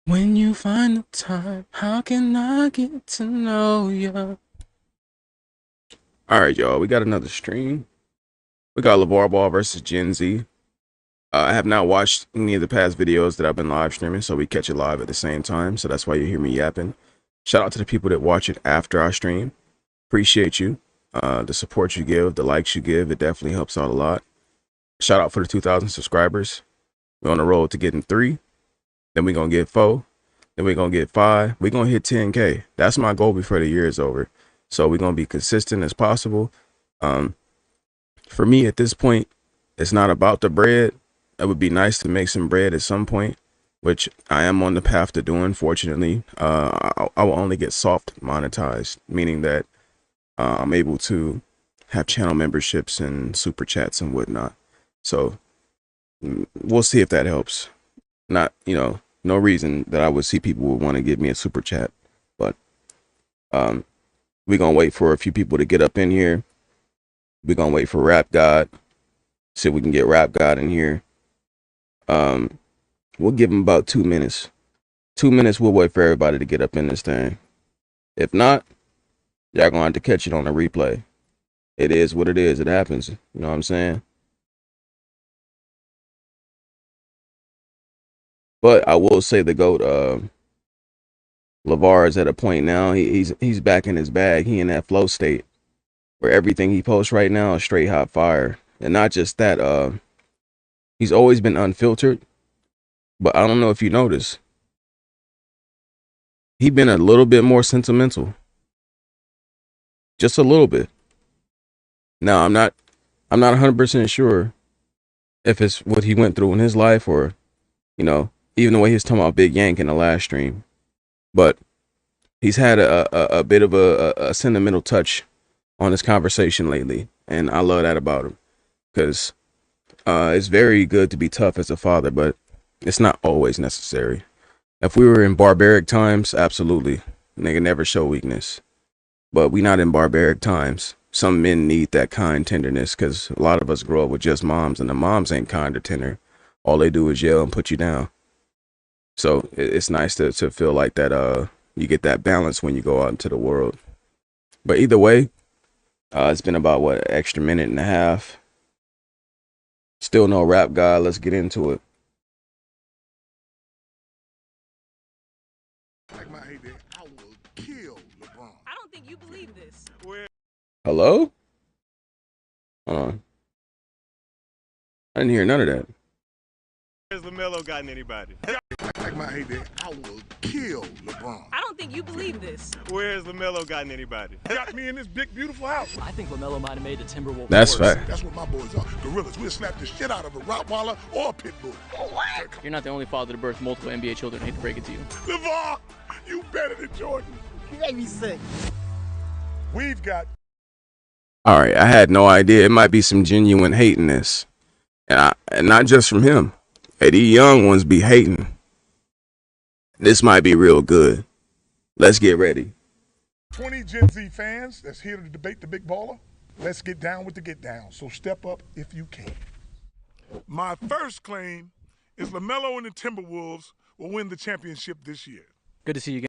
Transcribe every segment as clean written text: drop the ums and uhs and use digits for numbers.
When you find the time, how can I get to know ya? All right, y'all. We got another stream. We got LaVar Ball versus Gen Z. I have not watched any of the past videos that I've been live streaming, so we catch it live at the same time. So that's why you hear me yapping. Shout out to the people that watch it after I stream. Appreciate you. The support you give, the likes you give, it definitely helps out a lot. Shout out for the 2,000 subscribers. We're on the road to getting 3. Then we're going to get 4. Then we're going to get 5. We're going to hit 10K. That's my goal before the year is over. So we're going to be consistent as possible. For me at this point, it's not about the bread. It would be nice to make some bread at some point, which I am on the path to doing, fortunately. I will only get soft monetized, meaning that I'm able to have channel memberships and super chats and whatnot. So we'll see if that helps. Not, no reason that I would see people would want to give me a super chat, but we're going to wait for a few people to get up in here. We're going to wait for Rap God. See if we can get Rap God in here. We'll give him about 2 minutes. 2 minutes, we'll wait for everybody to get up in this thing. If not, y'all going to have to catch it on the replay. It is what it is. It happens. You know what I'm saying? But I will say the GOAT, LaVar is at a point now. He's back in his bag. He in that flow state where everything he posts right now is straight hot fire. And not just that, he's always been unfiltered. But I don't know if you notice, he been a little bit more sentimental. Just a little bit. Now, I'm not 100% sure if it's what he went through in his life or, even the way he was talking about Big Yank in the last stream. But he's had a bit of a sentimental touch on his conversation lately. And I love that about him. Because it's very good to be tough as a father, but it's not always necessary. If we were in barbaric times, absolutely. Nigga never show weakness. But we not in barbaric times. Some men need that kind tenderness because a lot of us grow up with just moms, and the moms ain't kind or tender. All they do is yell and put you down. So it's nice to feel like that you get that balance when you go out into the world. But either way, it's been about what, extra minute and a half. Still no Rap God. Let's get into it. Like my heyday, I will kill LeBron. I don't think you believe this. Hello? Hold on. I didn't hear none of that. Where's LaMelo gotten anybody? Like my heyday, I will kill LeBron. I don't think you believe this. Where's LaMelo gotten anybody? Got me in this big, beautiful house. I think LaMelo might have made the Timberwolves That's worse. fact. That's what my boys are. Gorillas. We'll slap the shit out of a Rottweiler or a pit bull. What? You're not the only father to birth multiple NBA children. I hate to break it to you. LaVar, you better than Jordan. You make me sick. We've got. All right, I had no idea. It might be some genuine hate in this. And not just from him. Hey, these young ones be hating. This might be real good. Let's get ready. 20 Gen Z fans that's here to debate the big baller. Let's get down with the get down. So step up if you can. My first claim is LaMelo and the Timberwolves will win the championship this year. Good to see you again.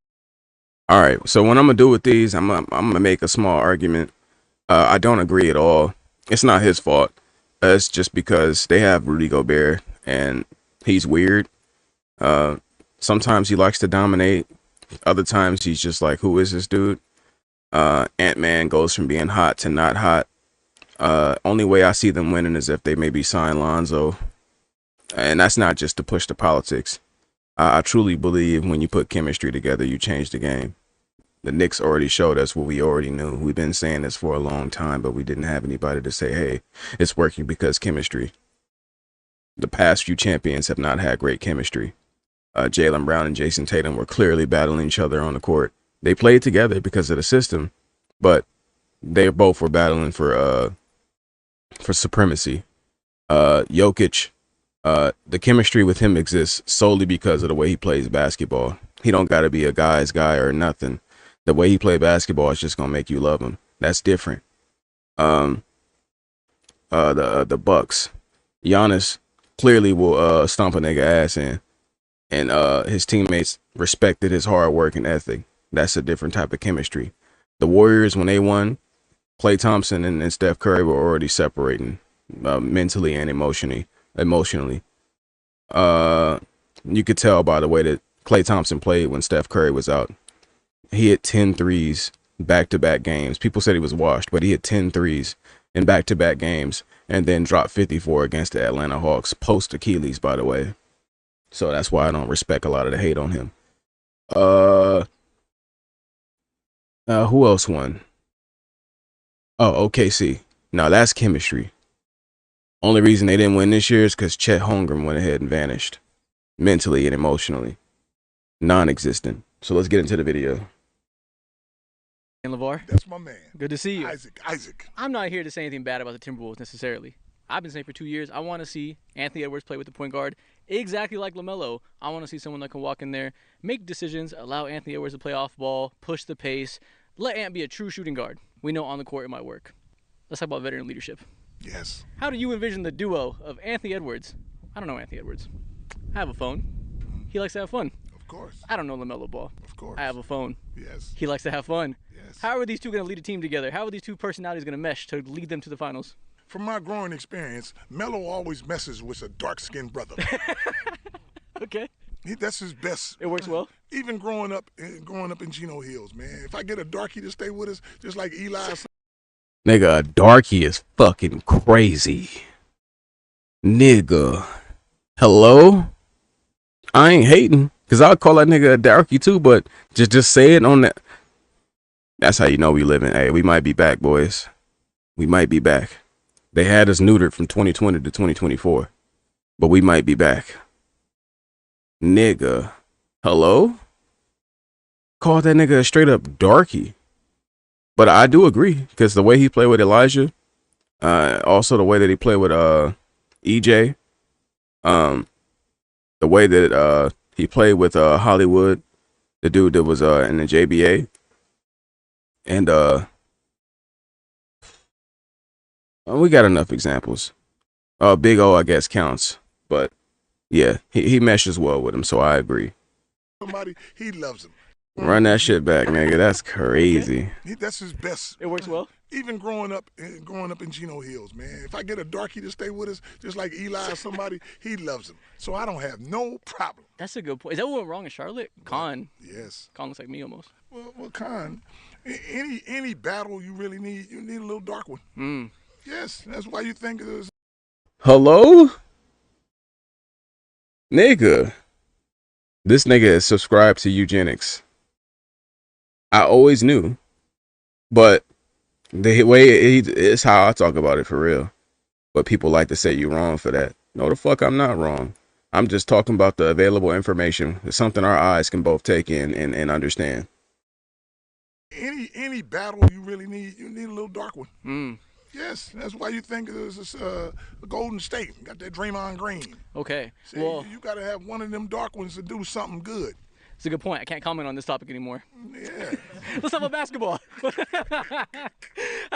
All right, so what I'm going to do with these, I'm gonna make a small argument. I don't agree at all. It's not his fault. It's just because they have Rudy Gobert, and he's weird. Sometimes he likes to dominate. Other times he's just like, who is this dude? Ant-Man goes from being hot to not hot. Only way I see them winning is if they maybe sign Lonzo. And that's not just to push the politics. I truly believe when you put chemistry together, you change the game. The Knicks already showed us what we already knew. We've been saying this for a long time, but we didn't have anybody to say, hey, it's working because chemistry. The past few champions have not had great chemistry. Jaylen Brown and Jason Tatum were clearly battling each other on the court. They played together because of the system, but they both were battling for supremacy. Jokic, the chemistry with him exists solely because of the way he plays basketball. He don't got to be a guy's guy or nothing. The way he play basketball is just gonna make you love him. That's different. The Bucks, Giannis clearly will stomp a nigga ass in, and his teammates respected his hard work and ethic. That's a different type of chemistry. The Warriors, when they won, Klay Thompson and Steph Curry were already separating mentally and emotionally. You could tell by the way that Klay Thompson played when Steph Curry was out. He hit 10 threes back-to-back games. People said he was washed, but he hit 10 threes in back-to-back games and then dropped 54 against the Atlanta Hawks, post Achilles, by the way. So that's why I don't respect a lot of the hate on him. Who else won? Oh, OKC. Now that's chemistry. Only reason they didn't win this year is because Chet Holmgren went ahead and vanished. Mentally and emotionally. Non-existent. So let's get into the video. And LaVar, That's my man. good to see you. Isaac. I'm not here to say anything bad about the Timberwolves necessarily. I've been saying for 2 years, I want to see Anthony Edwards play with the point guard exactly like LaMelo. I want to see someone that can walk in there, make decisions, allow Anthony Edwards to play off ball, push the pace, let Ant be a true shooting guard. We know on the court it might work. Let's talk about veteran leadership. Yes. How do you envision the duo of Anthony Edwards? I don't know Anthony Edwards. I have a phone. He likes to have fun. Of course. I don't know LaMelo Ball. Of course. I have a phone. Yes. He likes to have fun. Yes. How are these two going to lead a team together? How are these two personalities going to mesh to lead them to the finals? From my growing experience, Melo always messes with a dark-skinned brother. Okay. That's his best. It works well. Even growing up in Geno Hills, man. If I get a darkie to stay with us, just like Eli. Nigga, a darkie is fucking crazy. Nigga. Hello? I ain't hating, because I'll call that nigga a darkie too, but just say it on that. That's how you know we living. Hey, we might be back, boys. We might be back. They had us neutered from 2020 to 2024, but we might be back. Nigga. Hello? Call that nigga a straight up darkie. But I do agree, because the way he played with Elijah, also the way that he played with EJ, the way that he played with Hollywood, the dude that was in the JBA, and we got enough examples. Big O, I guess, counts, but yeah, he meshes well with him, so I agree. Somebody, he loves him. Run that shit back, nigga. That's crazy. That's his best. It works well. Even growing up in Geno Hills, man. If I get a darkie to stay with us, just like Eli or somebody, he loves him. So I don't have no problem. That's a good point. Is that what went wrong in Charlotte? Khan. Yes. Khan looks like me almost. Well, Con, any battle you really need, you need a little dark one. Yes, that's why you think it is. Hello? Nigga. This nigga is subscribed to eugenics. I always knew, but the way it's how I talk about it for real. But people like to say you wrong for that. No, the fuck I'm not wrong. I'm just talking about the available information. It's something our eyes can both take in and understand. Any battle you really need, you need a little dark one. Yes, that's why you think it is Golden State. You got that Draymond Green. Okay. See, Well, you got to have one of them dark ones to do something good. it's a good point. I can't comment on this topic anymore. Yeah. Let's talk about basketball. How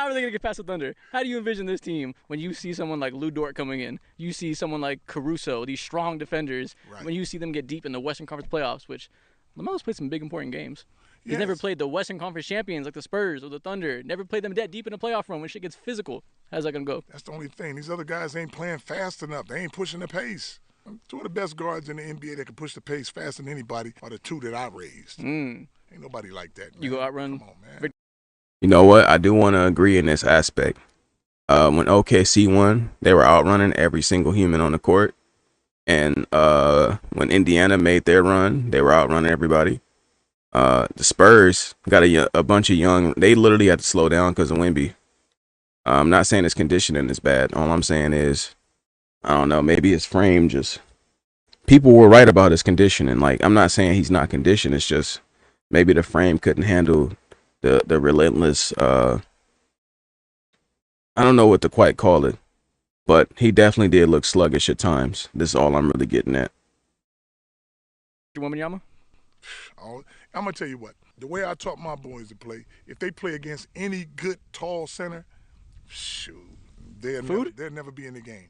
are they going to get past the Thunder? How do you envision this team when you see someone like Lou Dort coming in? You see someone like Caruso, these strong defenders. Right. When you see them get deep in the Western Conference playoffs, which LaMelo's played some big important games. He's Yes. never played the Western Conference champions like the Spurs or the Thunder. Never played them that deep in a playoff run when shit gets physical. How's that going to go? That's the only thing. These other guys ain't playing fast enough. They ain't pushing the pace. Two of the best guards in the NBA that can push the pace faster than anybody are the two that I raised. Ain't nobody like that, man. You go outrun. Come on, man. You know what? I do want to agree in this aspect. When OKC won, they were outrunning every single human on the court. And when Indiana made their run, they were outrunning everybody. The Spurs got a bunch of young. They literally had to slow down because of Wemby. I'm not saying his conditioning is bad. All I'm saying is, I don't know, maybe his frame just. People were right about his conditioning. Like, I'm not saying he's not conditioned. It's just maybe the frame couldn't handle the relentless. I don't know what to quite call it, but he definitely did look sluggish at times. This is all I'm really getting at. Wembanyama? I'm going to tell you what. The way I taught my boys to play, if they play against any good, tall center, shoot, they'll never be in the game.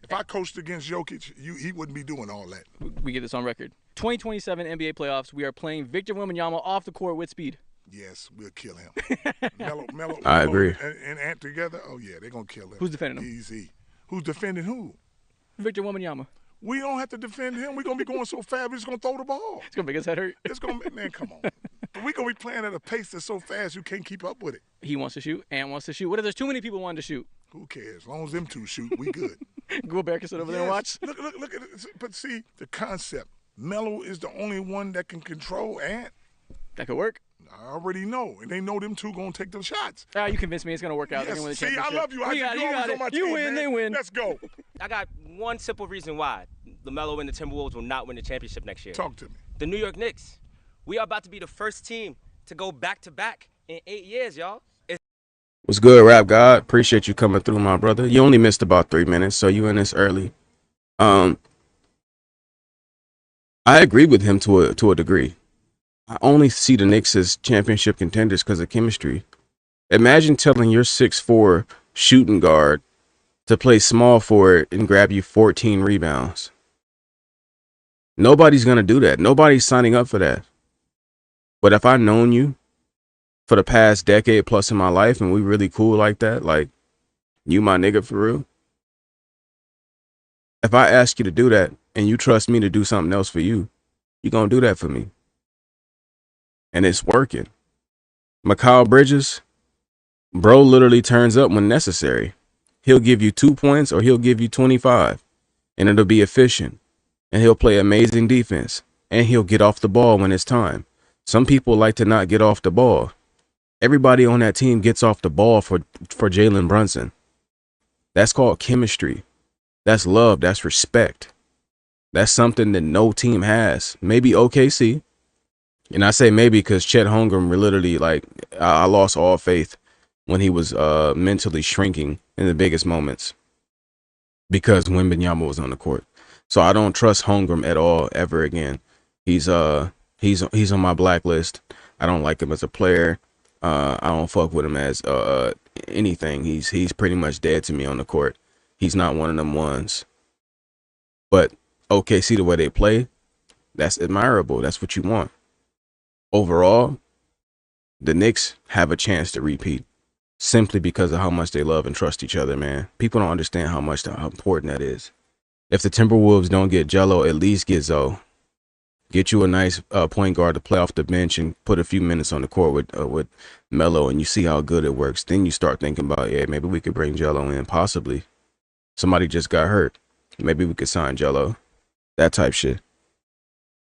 If I coached against Jokic, he wouldn't be doing all that. We get this on record. 2027 NBA playoffs. We are playing Victor Wembanyama off the court with speed. Yes, we'll kill him. Melo I agree. and Ant together. Oh yeah, they're gonna kill him. Who's defending him? Easy. Who's defending who? Victor Wembanyama. We don't have to defend him. We're gonna be going so fast. We're just gonna throw the ball. It's gonna make his head hurt. It's gonna, man, come on. We're gonna be playing at a pace that's so fast you can't keep up with it. He wants to shoot. Ant wants to shoot. What if there's too many people wanting to shoot? Who cares? As long as them two shoot, we good. Gobert can sit over there and watch. Look at it. But see, the concept. Melo is the only one that can control Ant. That could work. I already know, and they know them two gonna take the shots. You convinced me it's gonna work out. They're Yes, gonna win the see, championship. I love you. You got always it. on my You team, win, man. they win. Let's go. I got one simple reason why LaMelo and the Timberwolves will not win the championship next year. Talk to me. The New York Knicks. We are about to be the first team to go back-to-back in 8 years, y'all. What's good, Rap God? Appreciate you coming through, my brother. You only missed about 3 minutes, so you in this early. I agree with him to a degree. I only see the Knicks as championship contenders because of chemistry. Imagine telling your 6'4" shooting guard to play small forward and grab you 14 rebounds. Nobody's gonna do that. Nobody's signing up for that. But if I've known you for the past decade plus in my life and we really cool like that, like you my nigga for real, if I ask you to do that and you trust me to do something else for you, you're gonna do that for me. And it's working. Mikal Bridges, bro literally turns up when necessary. He'll give you 2 points or he'll give you 25 and it'll be efficient. And he'll play amazing defense and he'll get off the ball when it's time. Some people like to not get off the ball. Everybody on that team gets off the ball for Jalen Brunson. That's called chemistry. That's love. That's respect. That's something that no team has. Maybe OKC. And I say maybe because Chet Holmgren literally, like, I lost all faith when he was mentally shrinking in the biggest moments because Wembanyama was on the court. So I don't trust Holmgren at all ever again. He's on my blacklist. I don't like him as a player. I don't fuck with him as anything. He's pretty much dead to me on the court. He's not one of them ones. But OKC, the way they play, that's admirable. That's what you want. Overall, the Knicks have a chance to repeat simply because of how much they love and trust each other, man. People don't understand how important that is. If the Timberwolves don't get Jello, at least get Zoe. Get you a nice point guard to play off the bench and put a few minutes on the court with Melo, and you see how good it works. Then you start thinking about, yeah, maybe we could bring Jello in, possibly. Somebody just got hurt. Maybe we could sign Jello. That type shit.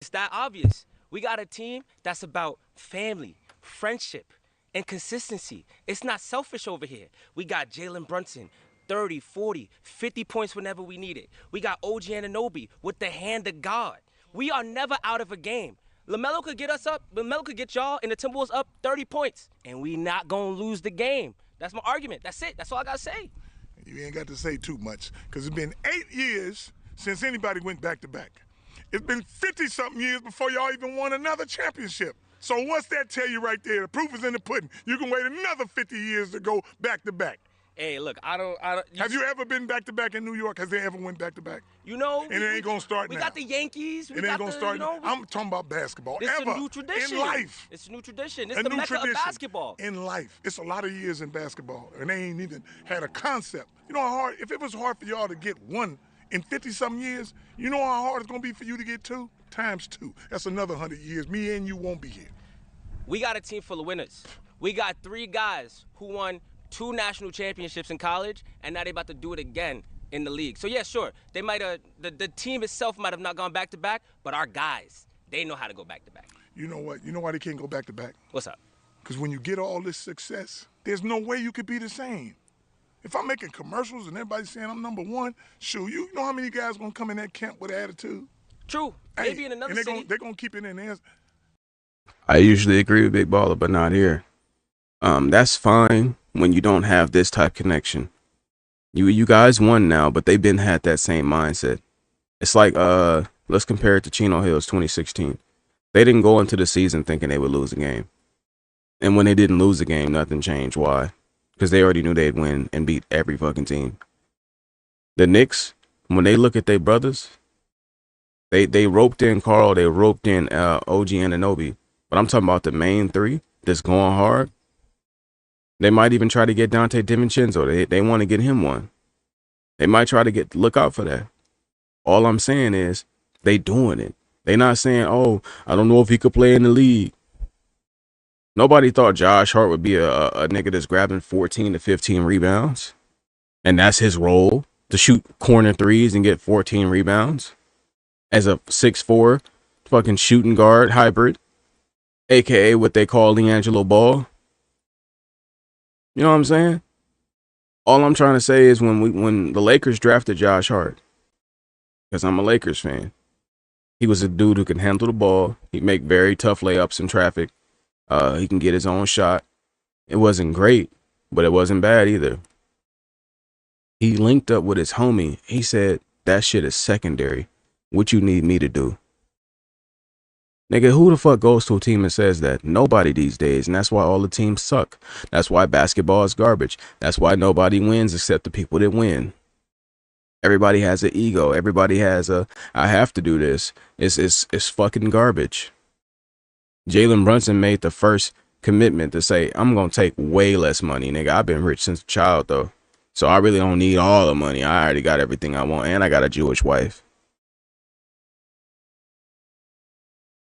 It's that obvious. We got a team that's about family, friendship, and consistency. It's not selfish over here. We got Jalen Brunson, 30, 40, 50 points whenever we need it. We got OG Anunoby with the hand of God. We are never out of a game. LaMelo could get us up. LaMelo could get y'all and the Timberwolves up 30 points, and we not going to lose the game. That's my argument. That's it. That's all I got to say. You ain't got to say too much because it's been 8 years since anybody went back-to-back. It's been 50-something years before y'all even won another championship. So what's that tell you right there? The proof is in the pudding. You can wait another 50 years to go back-to-back. Hey, look, I don't. Have you ever been back-to-back in New York? Has they ever went back-to-back? You know, and it ain't gonna start now. We got the Yankees. It ain't gonna start now. I'm talking about basketball. It's ever a new tradition. in life. It's a new tradition. It's the mecca of basketball. In life, it's a lot of years in basketball, and they ain't even had a concept. You know how hard? If it was hard for y'all to get one in 50-something years, you know how hard it's gonna be for you to get two times two. That's another 100 years. Me and you won't be here. We got a team full of winners. We got 3 guys who won 2 national championships in college, and now they about to do it again in the league. So yeah, sure, they might have the team itself might have not gone back to back, but our guys, they know how to go back to back. You know what? You know why they can't go back to back? What's up? Because when you get all this success, there's no way you could be the same. If I'm making commercials and everybody's saying I'm number one, shoot, you know how many guys gonna come in that camp with attitude? True. Hey, Maybe in another and city. They're gonna keep it in there. I usually agree with Big Baller, but not here. That's fine when you don't have this type connection. You guys won now, but they've been had that same mindset. It's like let's compare it to Chino Hills 2016. They didn't go into the season thinking they would lose a game. And when they didn't lose a game, nothing changed. Why? Because they already knew they'd win and beat every fucking team. The Knicks, when they look at their brothers, they roped in Carl, they roped in OG Anunoby. But I'm talking about the main three that's going hard. They might even try to get Dante DiVincenzo. They want to get him one. They might try to look out for that. All I'm saying is they doing it. They not saying, oh, I don't know if he could play in the league. Nobody thought Josh Hart would be a nigga that's grabbing 14 to 15 rebounds. And that's his role, to shoot corner threes and get 14 rebounds as a 6'4" fucking shooting guard hybrid, aka what they call LiAngelo Ball. You know what I'm saying? All I'm trying to say is when the Lakers drafted Josh Hart, because I'm a Lakers fan, he was a dude who can handle the ball. He'd make very tough layups in traffic. He can get his own shot. It wasn't great, but it wasn't bad either. He linked up with his homie. He said, that shit is secondary. What you need me to do? Nigga, who the fuck goes to a team and says that? Nobody these days, and that's why all the teams suck. That's why basketball is garbage. That's why nobody wins except the people that win. Everybody has an ego. Everybody has I have to do this. It's fucking garbage. Jalen Brunson made the first commitment to say, I'm going to take way less money, nigga. I've been rich since a child, though. So I really don't need all the money. I already got everything I want, and I got a Jewish wife.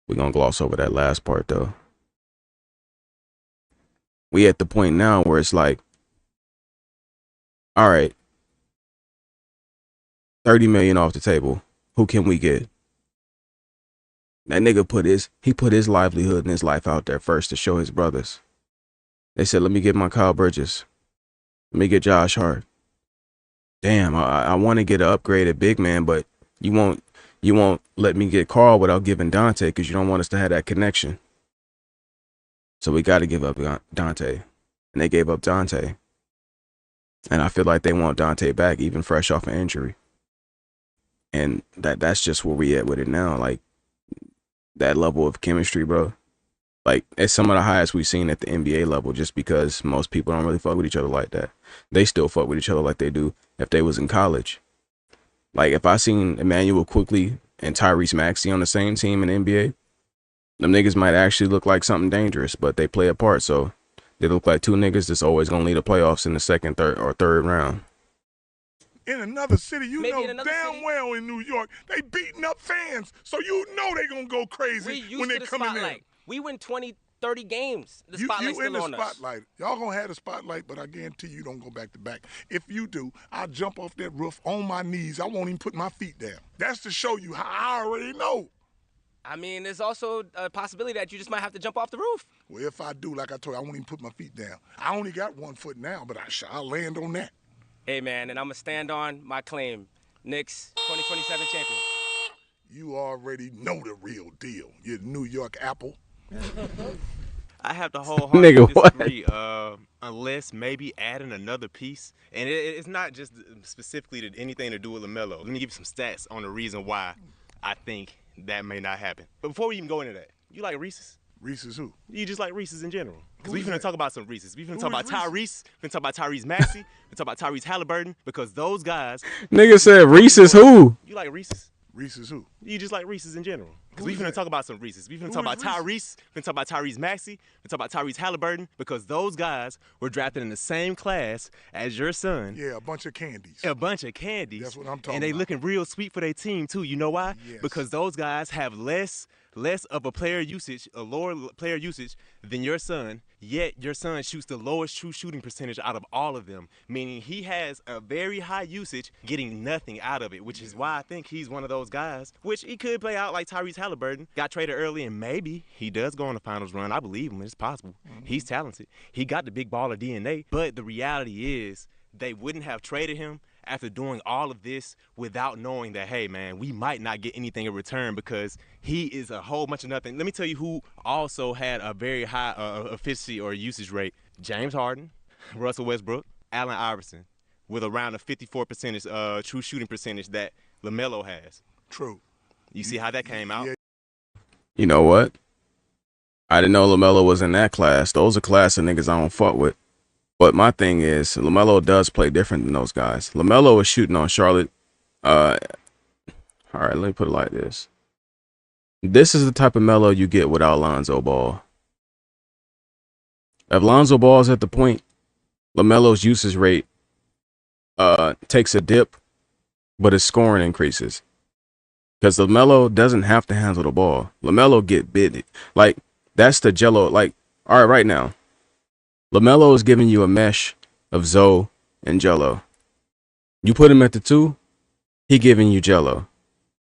We're going to gloss over that last part, though. We at the point now where it's like, all right, 30 million off the table. Who can we get? That nigga put his livelihood and his life out there first to show his brothers. They said, let me get my Kyle Bridges. Let me get Josh Hart. Damn, I want to get an upgraded big man, but you won't let me get Carl without giving Dante because you don't want us to have that connection. So we got to give up Dante. And they gave up Dante. And I feel like they want Dante back, even fresh off an injury. And that's just where we at with it now. Like, that level of chemistry, bro. Like, it's some of the highest we've seen at the NBA level, just because most people don't really fuck with each other like that. They still fuck with each other like they do if they was in college. Like, if I seen Emmanuel Quickly and Tyrese Maxey on the same team in the NBA, them niggas might actually look like something dangerous, but they play apart, so they look like two niggas that's always gonna lead the playoffs in the second, third round. In another city, you Maybe know in another damn city. well in New York, they beating up fans, so you know they gonna go crazy We when used they to the come in. spotlight. We win 20, 30 games. The You spotlight's in still the on us. spotlight. Y'all gonna have the spotlight, but I guarantee you don't go back to back. If you do, I'll jump off that roof on my knees. I won't even put my feet down. That's to show you how I already know. I mean, there's also a possibility that you just might have to jump off the roof. Well, if I do, like I told you, I won't even put my feet down. I only got 1 foot now, but I'll land on that. Hey, man, and I'm going to stand on my claim. Knicks, 2027 champion. You already know the real deal. You New York Apple. I have to wholeheartedly Nigga, what? disagree. Unless maybe adding another piece, and it's not just specifically to anything to do with LaMelo. Let me give you some stats on the reason why I think that may not happen. But before we even go into that, you like Reese's? Reese's who? You just like Reese's in general. Because Who we is finna that? talk about some Reese's. We finna Who talk about is Tyrese. We finna talk about Tyrese Maxey. We finna talk about Tyrese Halliburton. Because those guys, Nigga said Reese's who? you like Reese's? Reese's who? You just like Reese's in general. Because Who we is finna that? talk about some Reese's. We finna Who talk about is Tyrese. We finna talk about Tyrese Maxey. We finna talk about Tyrese Halliburton. Because those guys were drafted in the same class as your son. Yeah, a bunch of candies. A bunch of candies. That's what I'm talking And they about. looking real sweet for their team too. You know why? Yes. Because those guys have less of a player usage, a lower player usage than your son. Yet your son shoots the lowest true shooting percentage out of all of them, meaning he has a very high usage, getting nothing out of it, which is why I think he's one of those guys, which he could play out like Tyrese Halliburton. Got traded early, and maybe he does go on the finals run. I believe him. It's possible. He's talented. He got the big baller DNA, but the reality is they wouldn't have traded him after doing all of this without knowing that, hey, man, we might not get anything in return because he is a whole bunch of nothing. Let me tell you who also had a very high efficiency or usage rate. James Harden, Russell Westbrook, Allen Iverson, with around a 54% true shooting percentage that LaMelo has. True. You see how that came out? Yeah. You know what? I didn't know LaMelo was in that class. Those are class of niggas I don't fuck with. But my thing is, LaMelo does play different than those guys. LaMelo is shooting on Charlotte Uh, all right, let me put it like this. This is the type of Melo you get without Lonzo Ball. If Lonzo Ball's at the point, LaMelo's usage rate takes a dip, but his scoring increases. Because LaMelo doesn't have to handle the ball. LaMelo get bit. Like, that's the jello. Like, all right now, LaMelo is giving you a mesh of Zoe and Jello. You put him at the 2, he giving you Jello.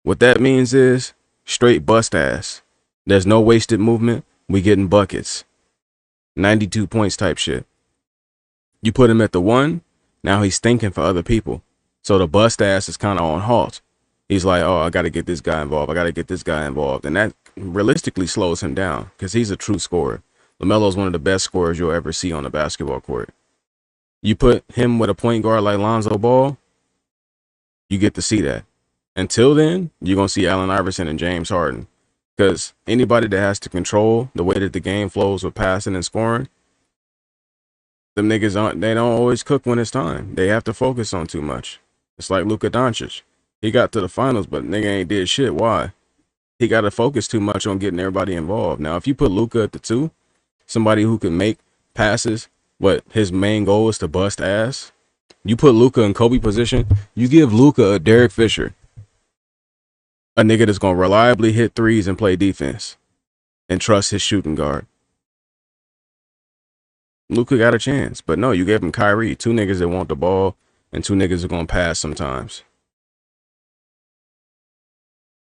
What that means is straight bust ass. There's no wasted movement. We getting buckets. 92 points type shit. You put him at the 1, now he's thinking for other people. So the bust ass is kind of on halt. He's like, oh, I got to get this guy involved. I got to get this guy involved. And that realistically slows him down because he's a true scorer. LaMelo's one of the best scorers you'll ever see on the basketball court. You put him with a point guard like Lonzo Ball, you get to see that. Until then, you're going to see Allen Iverson and James Harden. Because anybody that has to control the way that the game flows with passing and scoring, them niggas they don't always cook when it's time. They have to focus on too much. It's like Luka Doncic. He got to the finals, but nigga ain't did shit. Why? He got to focus too much on getting everybody involved. Now, if you put Luka at the 2, somebody who can make passes, but his main goal is to bust ass, you put Luka in Kobe position, you give Luka a Derek Fisher, a nigga that's going to reliably hit threes and play defense and trust his shooting guard. Luka got a chance, but no, you gave him Kyrie, 2 niggas that want the ball and 2 niggas that are going to pass sometimes.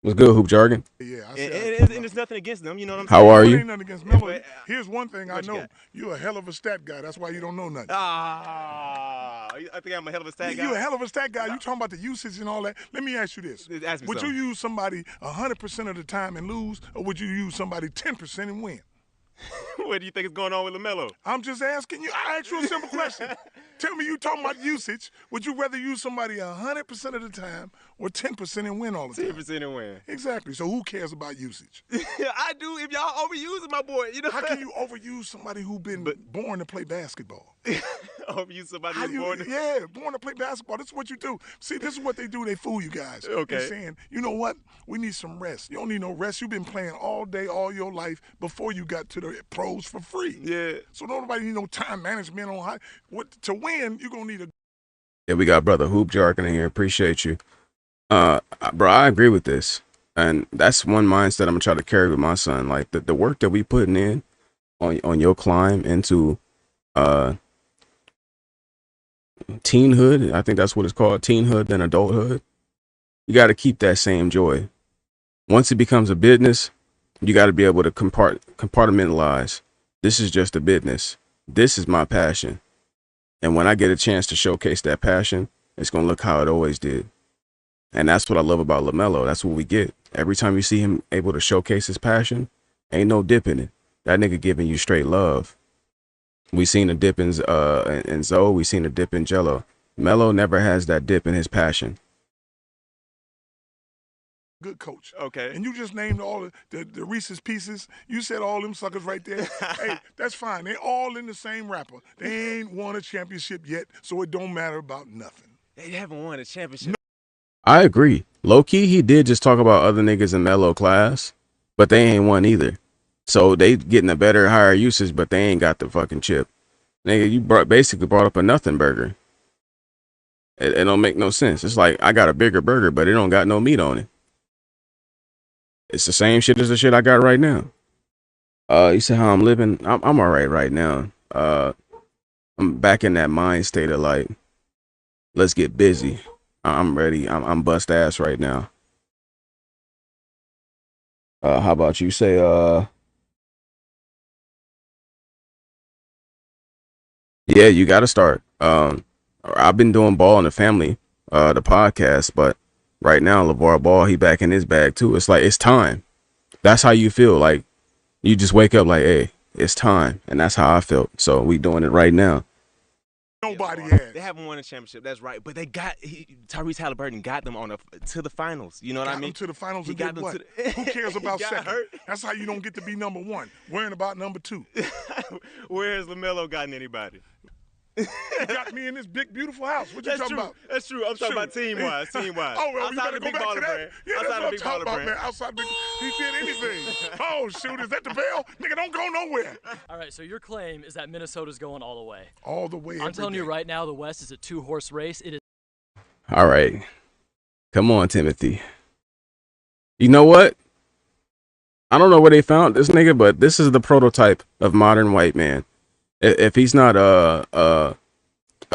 What's good, Hoop Jargon? Yeah, And there's nothing against them, you know what I'm How saying? are It you? ain't nothing against Melo. But, Here's one thing I what you know. got? You a hell of a stat guy. That's why you don't know nothing. I think I'm a hell of a stat guy. You a hell of a stat guy. You talking about the usage and all that. Let me ask you this. Ask me Would you something. use somebody 100% of the time and lose, or would you use somebody 10% and win? What do you think is going on with LaMelo? I'm just asking you. I asked you a simple question. Tell me, you talking about usage. Would you rather use somebody 100% of the time or 10% and win all the time? 10% and win. Exactly. So who cares about usage? I do if y'all overusing my boy. You know How can you overuse somebody who been born to play basketball? overuse somebody How who's you, born to... yeah, born to play basketball. This is what you do. See, this is what they do. They fool you guys. Okay. They're saying, you know what? We need some rest. You don't need no rest. You've been playing all day, all your life before you got to the pros for free. Yeah. So nobody need no time management on how. To win, you're gonna need a. Yeah, we got brother Hoop Jargon in here. Appreciate you. Bro, I agree with this. And that's one mindset I'm gonna try to carry with my son. Like the work that we putting in on your climb into teenhood, I think that's what it's called, teenhood then adulthood. You gotta keep that same joy. Once it becomes a business, you gotta be able to compartmentalize. This is just a business. This is my passion. And when I get a chance to showcase that passion, it's gonna look how it always did. And that's what I love about LaMelo. That's what we get. Every time you see him able to showcase his passion, ain't no dip in it. That nigga giving you straight love. We seen a dip in Zoe. We seen a dip in Jello. Melo never has that dip in his passion. Good coach. Okay. And you just named all the Reese's Pieces. You said all them suckers right there. Hey, that's fine. They all in the same wrapper. They ain't won a championship yet, so it don't matter about nothing. They haven't won a championship. I agree. Low key, he did just talk about other niggas in Melo class, but they ain't won either. So they getting a better, higher usage, but they ain't got the fucking chip. Nigga, you basically brought up a nothing burger. It don't make no sense. It's like I got a bigger burger, but it don't got no meat on it. It's the same shit as the shit I got right now. You said how I'm living. I'm all right now. I'm back in that mind state of like, let's get busy. I'm ready. I'm bust ass right now. How about you say yeah, you gotta start. I've been doing Ball in the Family, the podcast, but right now LaVar Ball, he back in his bag too. It's like it's time. That's how you feel. Like you just wake up like, hey, it's time. And that's how I felt. So we doing it right now. Nobody They has. haven't won a championship. That's right. But they got Tyrese Halliburton got them to the finals. You know what Got I mean? them to the finals He and got did them what? to the- Who cares about He got second? hurt. That's how you don't get to be number one. Worrying about number two. Where has LaMelo gotten anybody? You got me in this big, beautiful house. What you That's talking true. about? That's true. I'm talking about team-wise. Team-wise. Oh, well, you Outside better the go big back to baller that. brand. Yeah, that's Outside what the I'm big talking baller about, brand. man. Outside big, he did anything. Oh, shoot, is that the bell? Nigga, don't go nowhere. All right, so your claim is that Minnesota's going all the way. All the way. I'm telling you right now, the West is a two-horse race. It is. All right. Come on, Timothy. You know what? I don't know where they found this nigga, but this is the prototype of modern white man. If he's not a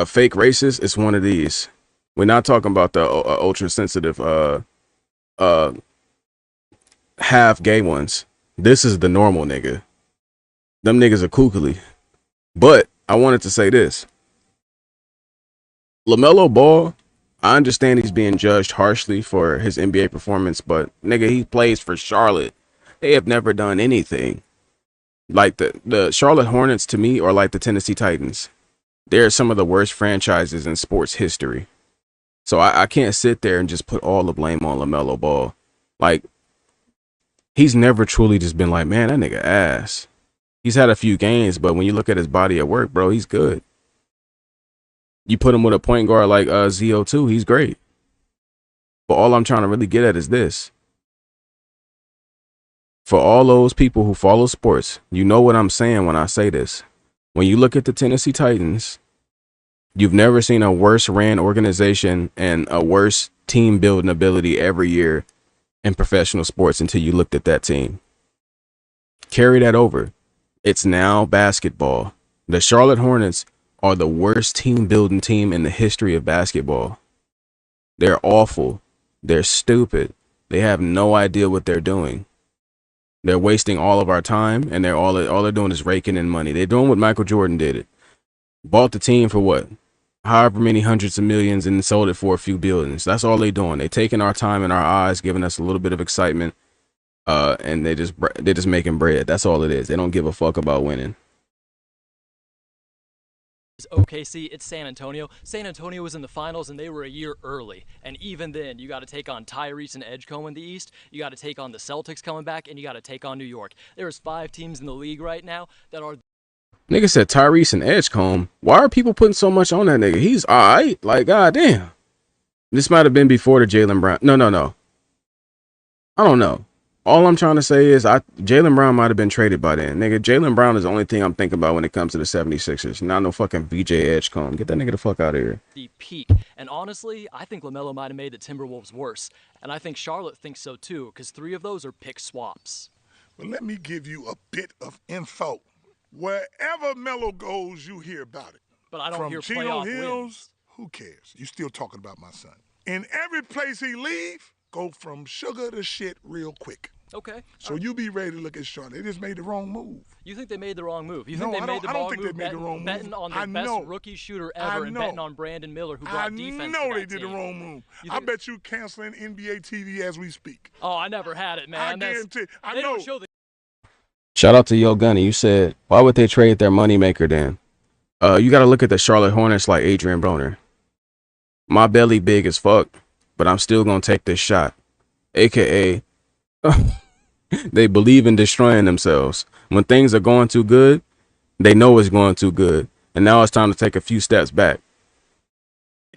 fake racist, it's one of these. We're not talking about the ultra sensitive half gay ones. This is the normal nigga. Them niggas are kookily. But I wanted to say this. LaMelo Ball, I understand he's being judged harshly for his NBA performance, but nigga, he plays for Charlotte. They have never done anything. Like the Charlotte Hornets to me are like the Tennessee Titans. They're some of the worst franchises in sports history. So I can't sit there and just put all the blame on LaMelo Ball. Like, he's never truly just been like, man, that nigga ass. He's had a few games, but when you look at his body of work, bro, he's good. You put him with a point guard like ZO2, he's great. But all I'm trying to really get at is this. For all those people who follow sports, you know what I'm saying when I say this. When you look at the Tennessee Titans, you've never seen a worse ran organization and a worse team building ability every year in professional sports until you looked at that team. Carry that over. It's now basketball. The Charlotte Hornets are the worst team building team in the history of basketball. They're awful. They're stupid. They have no idea what they're doing. They're wasting all of our time, and all they're doing is raking in money. They're doing what Michael Jordan did it. Bought the team for what? However many hundreds of millions and sold it for a few billions. That's all they're doing. They're taking our time and our eyes, giving us a little bit of excitement, and they're just making bread. That's all it is. They don't give a fuck about winning. OKC, it's San Antonio. San Antonio was in the finals and they were a year early. And even then, you got to take on Tyrese and Edgecombe in the East. You got to take on the Celtics coming back, and you got to take on New York. There's 5 teams in the league right now that are. Nigga said Tyrese and Edgecombe. Why are people putting so much on that nigga? He's all right. Like, goddamn. This might have been before the Jaylen Brown. No. I don't know. All I'm trying to say is Jaylen Brown might have been traded by then. Nigga, Jaylen Brown is the only thing I'm thinking about when it comes to the 76ers. Not no fucking VJ Edgecombe. Get that nigga the fuck out of here. The peak. And honestly, I think LaMelo might have made the Timberwolves worse. And I think Charlotte thinks so too, because 3 of those are pick swaps. But let me give you a bit of info. Wherever Melo goes, you hear about it. But I don't From hear Chino playoff Hills, wins. who cares? You still talking about my son. In every place he leave, go from sugar to shit real quick. Okay. So you be ready to look at Charlotte. They just made the wrong move. You think they made the wrong move? You No, think they I made the don't wrong think move they made the wrong betting move. on I the best know. rookie shooter I ever and betting know. on Brandon Miller, who I brought defense to know that they did team. the wrong move. You I think- bet you canceling NBA TV as we speak. Oh, I never had it, man. I That's- guarantee. I they know. don't show the. Shout out to Yo Gunny. You said, why would they trade their moneymaker then? You got to look at the Charlotte Hornets like Adrian Broner. My belly big as fuck, but I'm still going to take this shot. AKA, they believe in destroying themselves. When things are going too good, they know it's going too good. And now it's time to take a few steps back.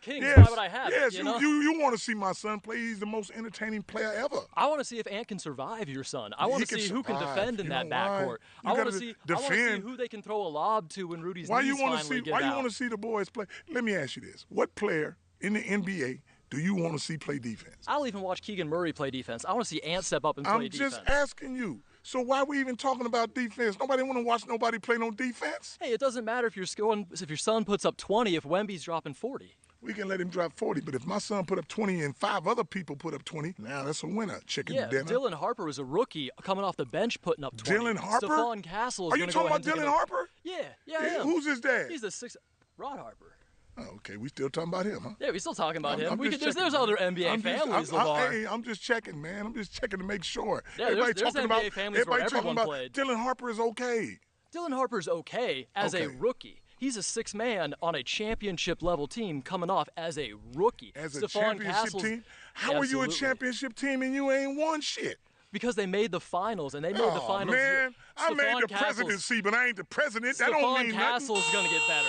Kings, Yes, why would I have yes, it? You know? you want to see my son play. He's the most entertaining player ever. I want to see if Ant can survive your son. I want He to can see who can survive. defend in You that know why? backcourt. You I want to gotta see defend. who they can throw a lob to when Rudy's Why knees you want to finally see? give Why you out. want to see the boys play? Let me ask you this: what player in the NBA do you want to see play defense? I'll even watch Keegan Murray play defense. I want to see Ant step up and play I'm defense. just asking you. So why we even talking about defense? Nobody want to watch nobody play no defense. Hey, it doesn't matter if your son puts up 20 if Wemby's dropping 40. We can let him drop 40, but if my son put up 20 and 5 other people put up 20, now that's a winner. Chicken Yeah, dinner. Dylan Harper was a rookie coming off the bench putting up 20. Dylan Harper? Stephon Castle is Are you gonna talking go about ahead and Dylan take Harper? Yeah, I Yeah, am. who's his dad? He's the 6th. Rod Harper. Oh, okay, we still talking about him, huh? Yeah, we're still talking about him. I'm We just could, there's checking, other man. NBA families, LaVar. I'm just checking, man. I'm just checking to make sure. Yeah, everybody there's talking NBA about families where everybody talking everyone about played. Dylan Harper is okay. Dylan Harper's okay as a Okay. rookie. He's a 6th man on a championship level team coming off as a rookie. As a Stephon championship Castle's- team, how are you a Absolutely. championship team and you ain't won shit? Because they made the finals, and they made the Oh finals. man, I made Stephon the Castle's- presidency, but I ain't the president. That don't Stephon mean nothing. Castle's gonna get better.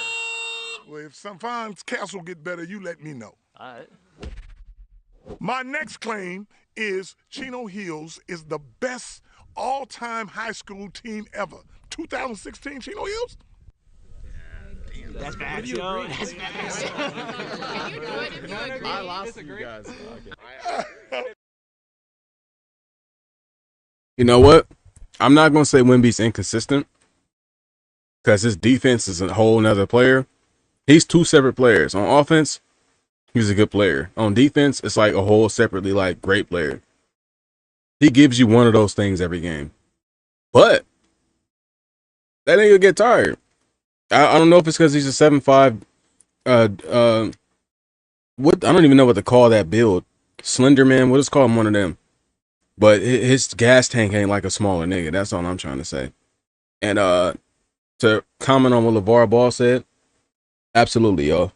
Well, if some fine castle get better, you let me know. All right. My next claim is Chino Hills is the best all-time high school team ever. 2016 Chino Hills? That's bad, yo. That's bad. I lost to you guys. You know what? I'm not gonna say Wemby's inconsistent because his defense is a whole nother player. He's two separate players. On offense, he's a good player. On defense, it's like a whole separately like great player. He gives you one of those things every game. But that nigga get tired. I don't know if it's because he's a 7'5". What I don't even know what to call that build. Slender man. What is called one of them. But his gas tank ain't like a smaller nigga. That's all I'm trying to say. And to comment on what LaVar Ball said, absolutely, yo.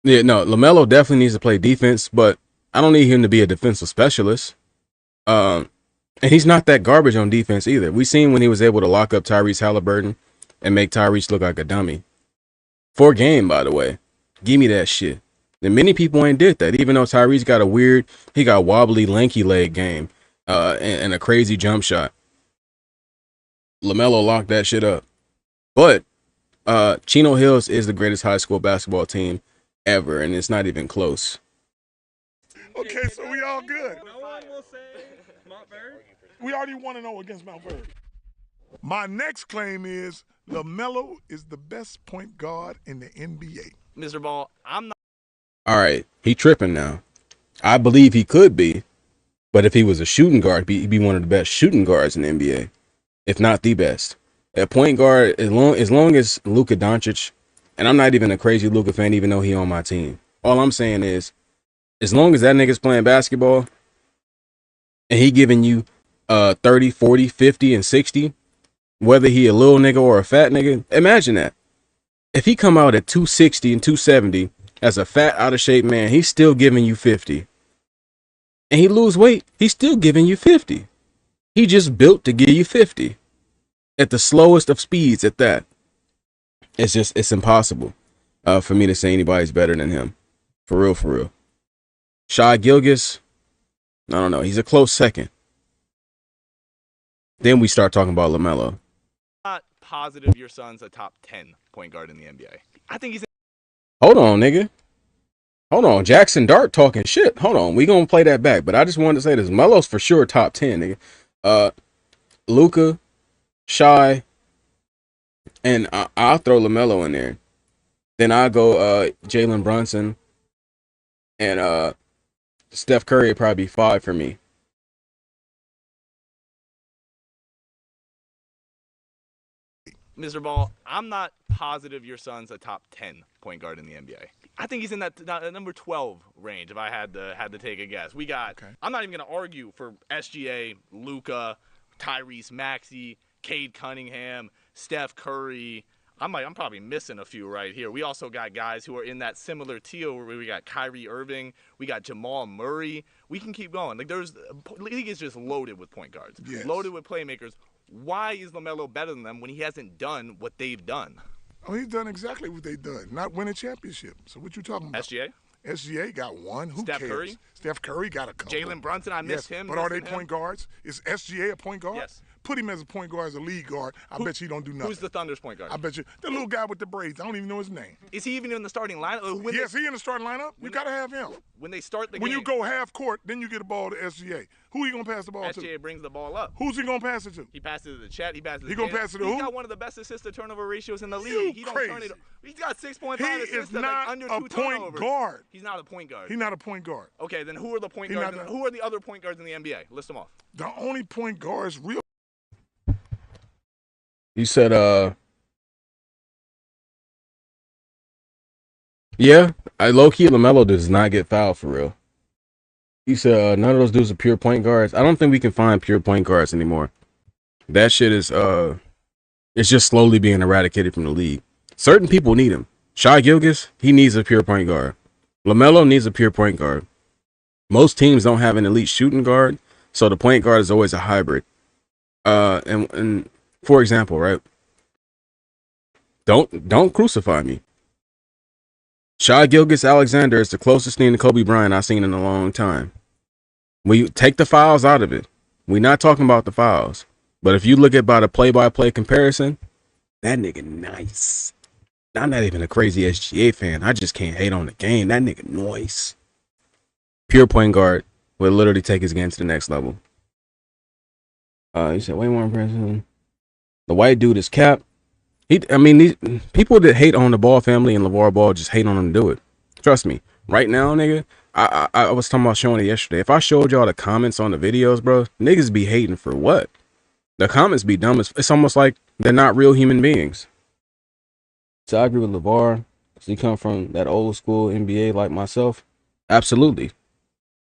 Yeah, no, LaMelo definitely needs to play defense, but I don't need him to be a defensive specialist. And he's not that garbage on defense either. We seen when he was able to lock up Tyrese Halliburton and make Tyrese look like a dummy. For game, by the way. Give me that shit. And many people ain't did that, even though Tyrese got he got wobbly, lanky leg game, and a crazy jump shot. LaMelo locked that shit up. But Chino Hills is the greatest high school basketball team ever, and it's not even close. Okay, so we all good. No one will say Mount Vernon. We already 1-0 against Mount Vernon. My next claim is LaMelo is the best point guard in the NBA. Mr. Ball, I'm not. All right, he tripping now. I believe he could be, but if he was a shooting guard, he'd be one of the best shooting guards in the NBA, if not the best. At point guard, as long as Luka Doncic, and I'm not even a crazy Luka fan, even though he on my team. All I'm saying is, as long as that nigga's playing basketball, and he giving you 30, 40, 50, and 60, whether he a little nigga or a fat nigga, imagine that. If he come out at 260 and 270 as a fat, out of shape man, he's still giving you 50. And he lose weight, he's still giving you 50. He just built to give you 50. At the slowest of speeds at that. It's impossible for me to say anybody's better than him. For real, for real. Shai Gilgeous, I don't know. He's a close second. Then we start talking about LaMelo. Not positive your son's a top 10 point guard in the NBA. I think he's. Hold on, nigga. Hold on. Jackson Dart talking shit. Hold on. We gonna play that back. But I just wanted to say this. Melo's for sure top 10, nigga. Luka, Shai, and I'll throw LaMelo in there. Then I'll go Jalen Brunson. And Steph Curry would probably be 5 for me. Mr. Ball, I'm not positive your son's a top 10 point guard in the NBA. I think he's in that number 12 range if I had to take a guess. We got I'm not even going to argue for SGA, Luka, Tyrese Maxey, Cade Cunningham, Steph Curry. I'm probably missing a few right here. We also got guys who are in that similar tier where we got Kyrie Irving, we got Jamal Murray. We can keep going. Like the league is just loaded with point guards, loaded with playmakers. Why is LaMelo better than them when he hasn't done what they've done? Oh, he's done exactly what they've done, not win a championship. So what you talking about? SGA? SGA got one. Who Steph cares? Curry? Steph Curry got a couple. Jalen Brunson, I missed him. But are they point guards? Is SGA a point guard? Yes. Put him as a point guard, as a lead guard. I bet you he don't do nothing. Who's the Thunder's point guard? I bet you. The little guy with the braids. I don't even know his name. Is he even in the starting lineup? Yes, he in the starting lineup. You got to have him. When they start the when game. you go half court, then you get the ball to SGA. Who are you going to pass the ball to? SGA brings the ball up. Who's he going to pass it to? He passes it to Chet. He passes it to He going to pass it to who? He's got one of the best assist to turnover ratios in the league. You Don't crazy. turn it. He's got 6.5 He assists is not under a 2 point turnovers. guard. He's not a point guard. He's not a point guard. Okay, then who are the point guards? Who are the other point guards in the NBA? List them off. The only point guards real. You said, yeah, low-key LaMelo does not get fouled for real. You said none of those dudes are pure point guards. I don't think we can find pure point guards anymore. That shit is, it's just slowly being eradicated from the league. Certain people need him. Shai Gilgeous, he needs a pure point guard. LaMelo needs a pure point guard. Most teams don't have an elite shooting guard, so the point guard is always a hybrid. And for example, right? Don't crucify me. Shai Gilgeous-Alexander is the closest thing to Kobe Bryant I've seen in a long time. We take the fouls out of it. We're not talking about the fouls. But if you look at by the play-by-play comparison, that nigga nice. I'm not even a crazy SGA fan. I just can't hate on the game. That nigga nice. Pure point guard would literally take his game to the next level. He said way more impressive. The white dude is Cap. These people that hate on the Ball family and LaVar Ball just hate on him to do it. Trust me. Right now, nigga, I was talking about showing it yesterday. If I showed y'all the comments on the videos, bro, niggas be hating for what? The comments be dumb. It's almost like they're not real human beings. So I agree with LaVar. Does he come from that old school NBA like myself? Absolutely.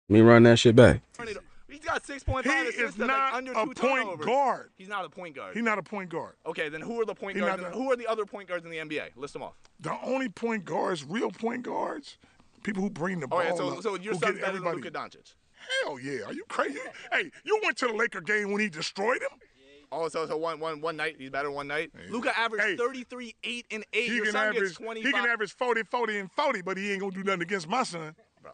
Let me run that shit back. He's got 6.5 He assists is and not under a 2 point turnovers. guard. He's not a point guard. He's not a point guard. Okay, then who are the point guards? Who are the other point guards in the NBA? List them off. The only point guards, real point guards, people who bring the ball Okay, up, so your who son's get better than everybody. Luka Doncic. Hell yeah. Are you crazy? Hey, you went to the Laker game when he destroyed him? Oh, so one night. He's better one night. Hey. Luka averaged 33, 8, and 8. Your son gets 25. He can average 40, 40, and 40, but he ain't going to do nothing against my son. Bro.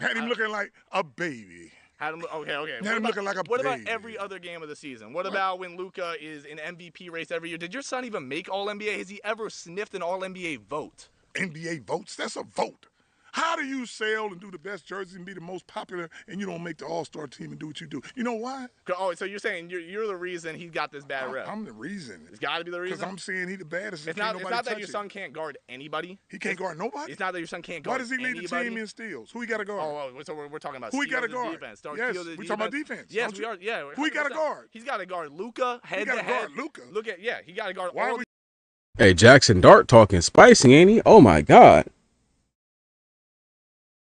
Had him looking like a baby. Okay. Had him looking like a What baby. about every other game of the season? What about when Luka is in MVP race every year? Did your son even make All-NBA? Has he ever sniffed an All-NBA vote? NBA votes? That's a vote. How do you sell and do the best jerseys and be the most popular and you don't make the All-Star team and do what you do? You know why? Oh, so you're saying you're the reason he got this bad rep? I'm the reason. It's got to be the reason? Because I'm saying he the baddest. It's not that your son can't guard anybody. He can't guard nobody? It's not that your son can't guard anybody. Why does he lead the team in steals? Who he got to guard? Oh, so we're talking about who he got to guard? Defense. Yes, we're talking about defense. Yes, we are. Yeah. Who he got to guard? He's got to guard Luka head to head. He got to guard Luka. He got to guard all the. Hey, Jackson Dart talking spicy, ain't he? Oh my God.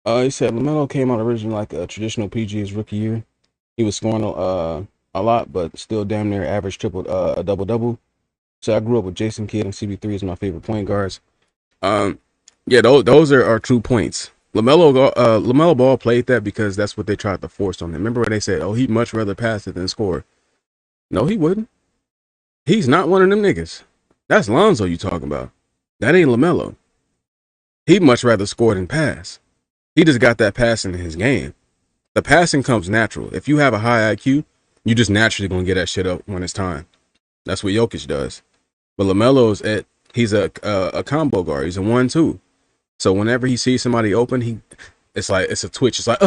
He said LaMelo came out originally like a traditional PG his rookie year. He was scoring a lot, but still damn near average a double-double. So I grew up with Jason Kidd and CB3 as my favorite point guards. Yeah, those are true points. LaMelo Ball played that because that's what they tried to force on him. Remember when they said, "Oh, he'd much rather pass it than score"? No, he wouldn't. He's not one of them niggas. That's Lonzo you talking about. That ain't LaMelo. He'd much rather score than pass. He just got that passing in his game. The passing comes natural. If you have a high IQ, you just naturally gonna get that shit up when it's time. That's what Jokic does. But LaMelo's he's a combo guard. He's a 1-2. So whenever he sees somebody open, it's a twitch. It's like,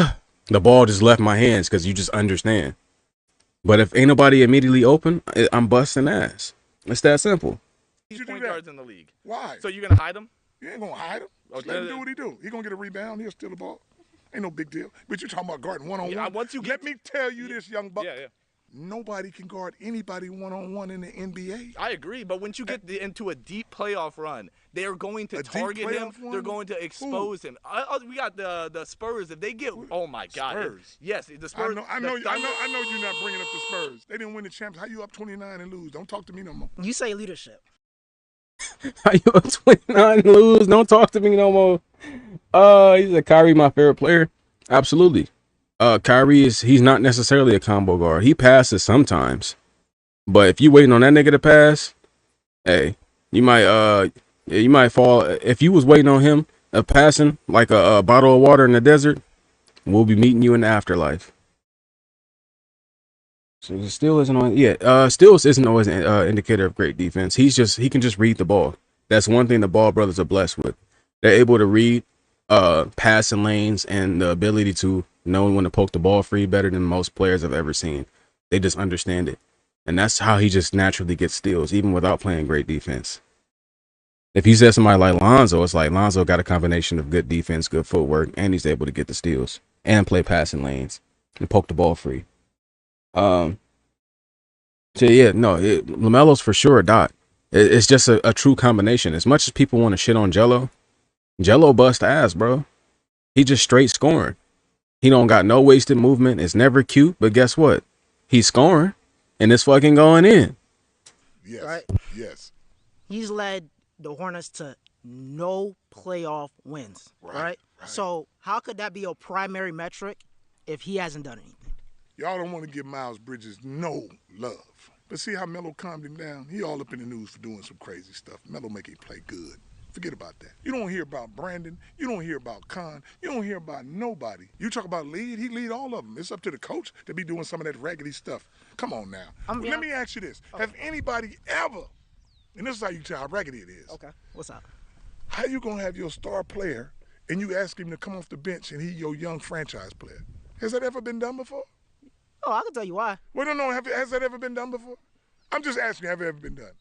the ball just left my hands because you just understand. But if ain't nobody immediately open, I'm busting ass. It's that simple. Point guards in the league. Why? So you're gonna hide him? You ain't gonna hide him. Just let him do what he do. He gonna get a rebound. He'll steal the ball. Ain't no big deal. But you're talking about guarding one-on-one. Yeah, let me tell you this, young buck. Yeah. Nobody can guard anybody one-on-one in the NBA. I agree, but once you get into a deep playoff run, they're going to target him. They're going to expose him. We got the Spurs. If they get, oh my God, Spurs. Yes, the Spurs. I know you're not bringing up the Spurs. They didn't win the champs. How you up 29 and lose? Don't talk to me no more. You say leadership. How you up 29 and lose? Don't talk to me no more. He's a Kyrie, my favorite player. Absolutely. Kyrie he's not necessarily a combo guard. He passes sometimes. But if you waiting on that nigga to pass, hey, you might fall. If you was waiting on him passing like a bottle of water in the desert, we'll be meeting you in the afterlife. So Steals isn't always an indicator of great defense. He can just read the ball. That's one thing the Ball brothers are blessed with. They're able to read passing lanes and the ability to know when to poke the ball free better than most players I've ever seen. They just understand it. And that's how he just naturally gets steals, even without playing great defense. If you said somebody like Lonzo, it's like Lonzo got a combination of good defense, good footwork, and he's able to get the steals and play passing lanes and poke the ball free. LaMelo's for sure a dot. It's just a true combination. As much as people want to shit on Jello bust ass, bro. He just straight scoring. He don't got no wasted movement. It's never cute, but guess what? He's scoring, and it's fucking going in. Yes. Right? Yes. He's led the Hornets to no playoff wins. Right? So how could that be a primary metric if he hasn't done anything? Y'all don't want to give Miles Bridges no love. But see how Melo calmed him down? He all up in the news for doing some crazy stuff. Melo make him play good. Forget about that. You don't hear about Brandon. You don't hear about Khan. You don't hear about nobody. You talk about lead, he lead all of them. It's up to the coach to be doing some of that raggedy stuff. Come on now. Let me ask you this. Has anybody ever, and this is how you tell how raggedy it is. Okay, what's up? How you going to have your star player and you ask him to come off the bench and he your young franchise player? Has that ever been done before? Oh, I can tell you why. Well, no, has that ever been done before? I'm just asking, have it ever been done?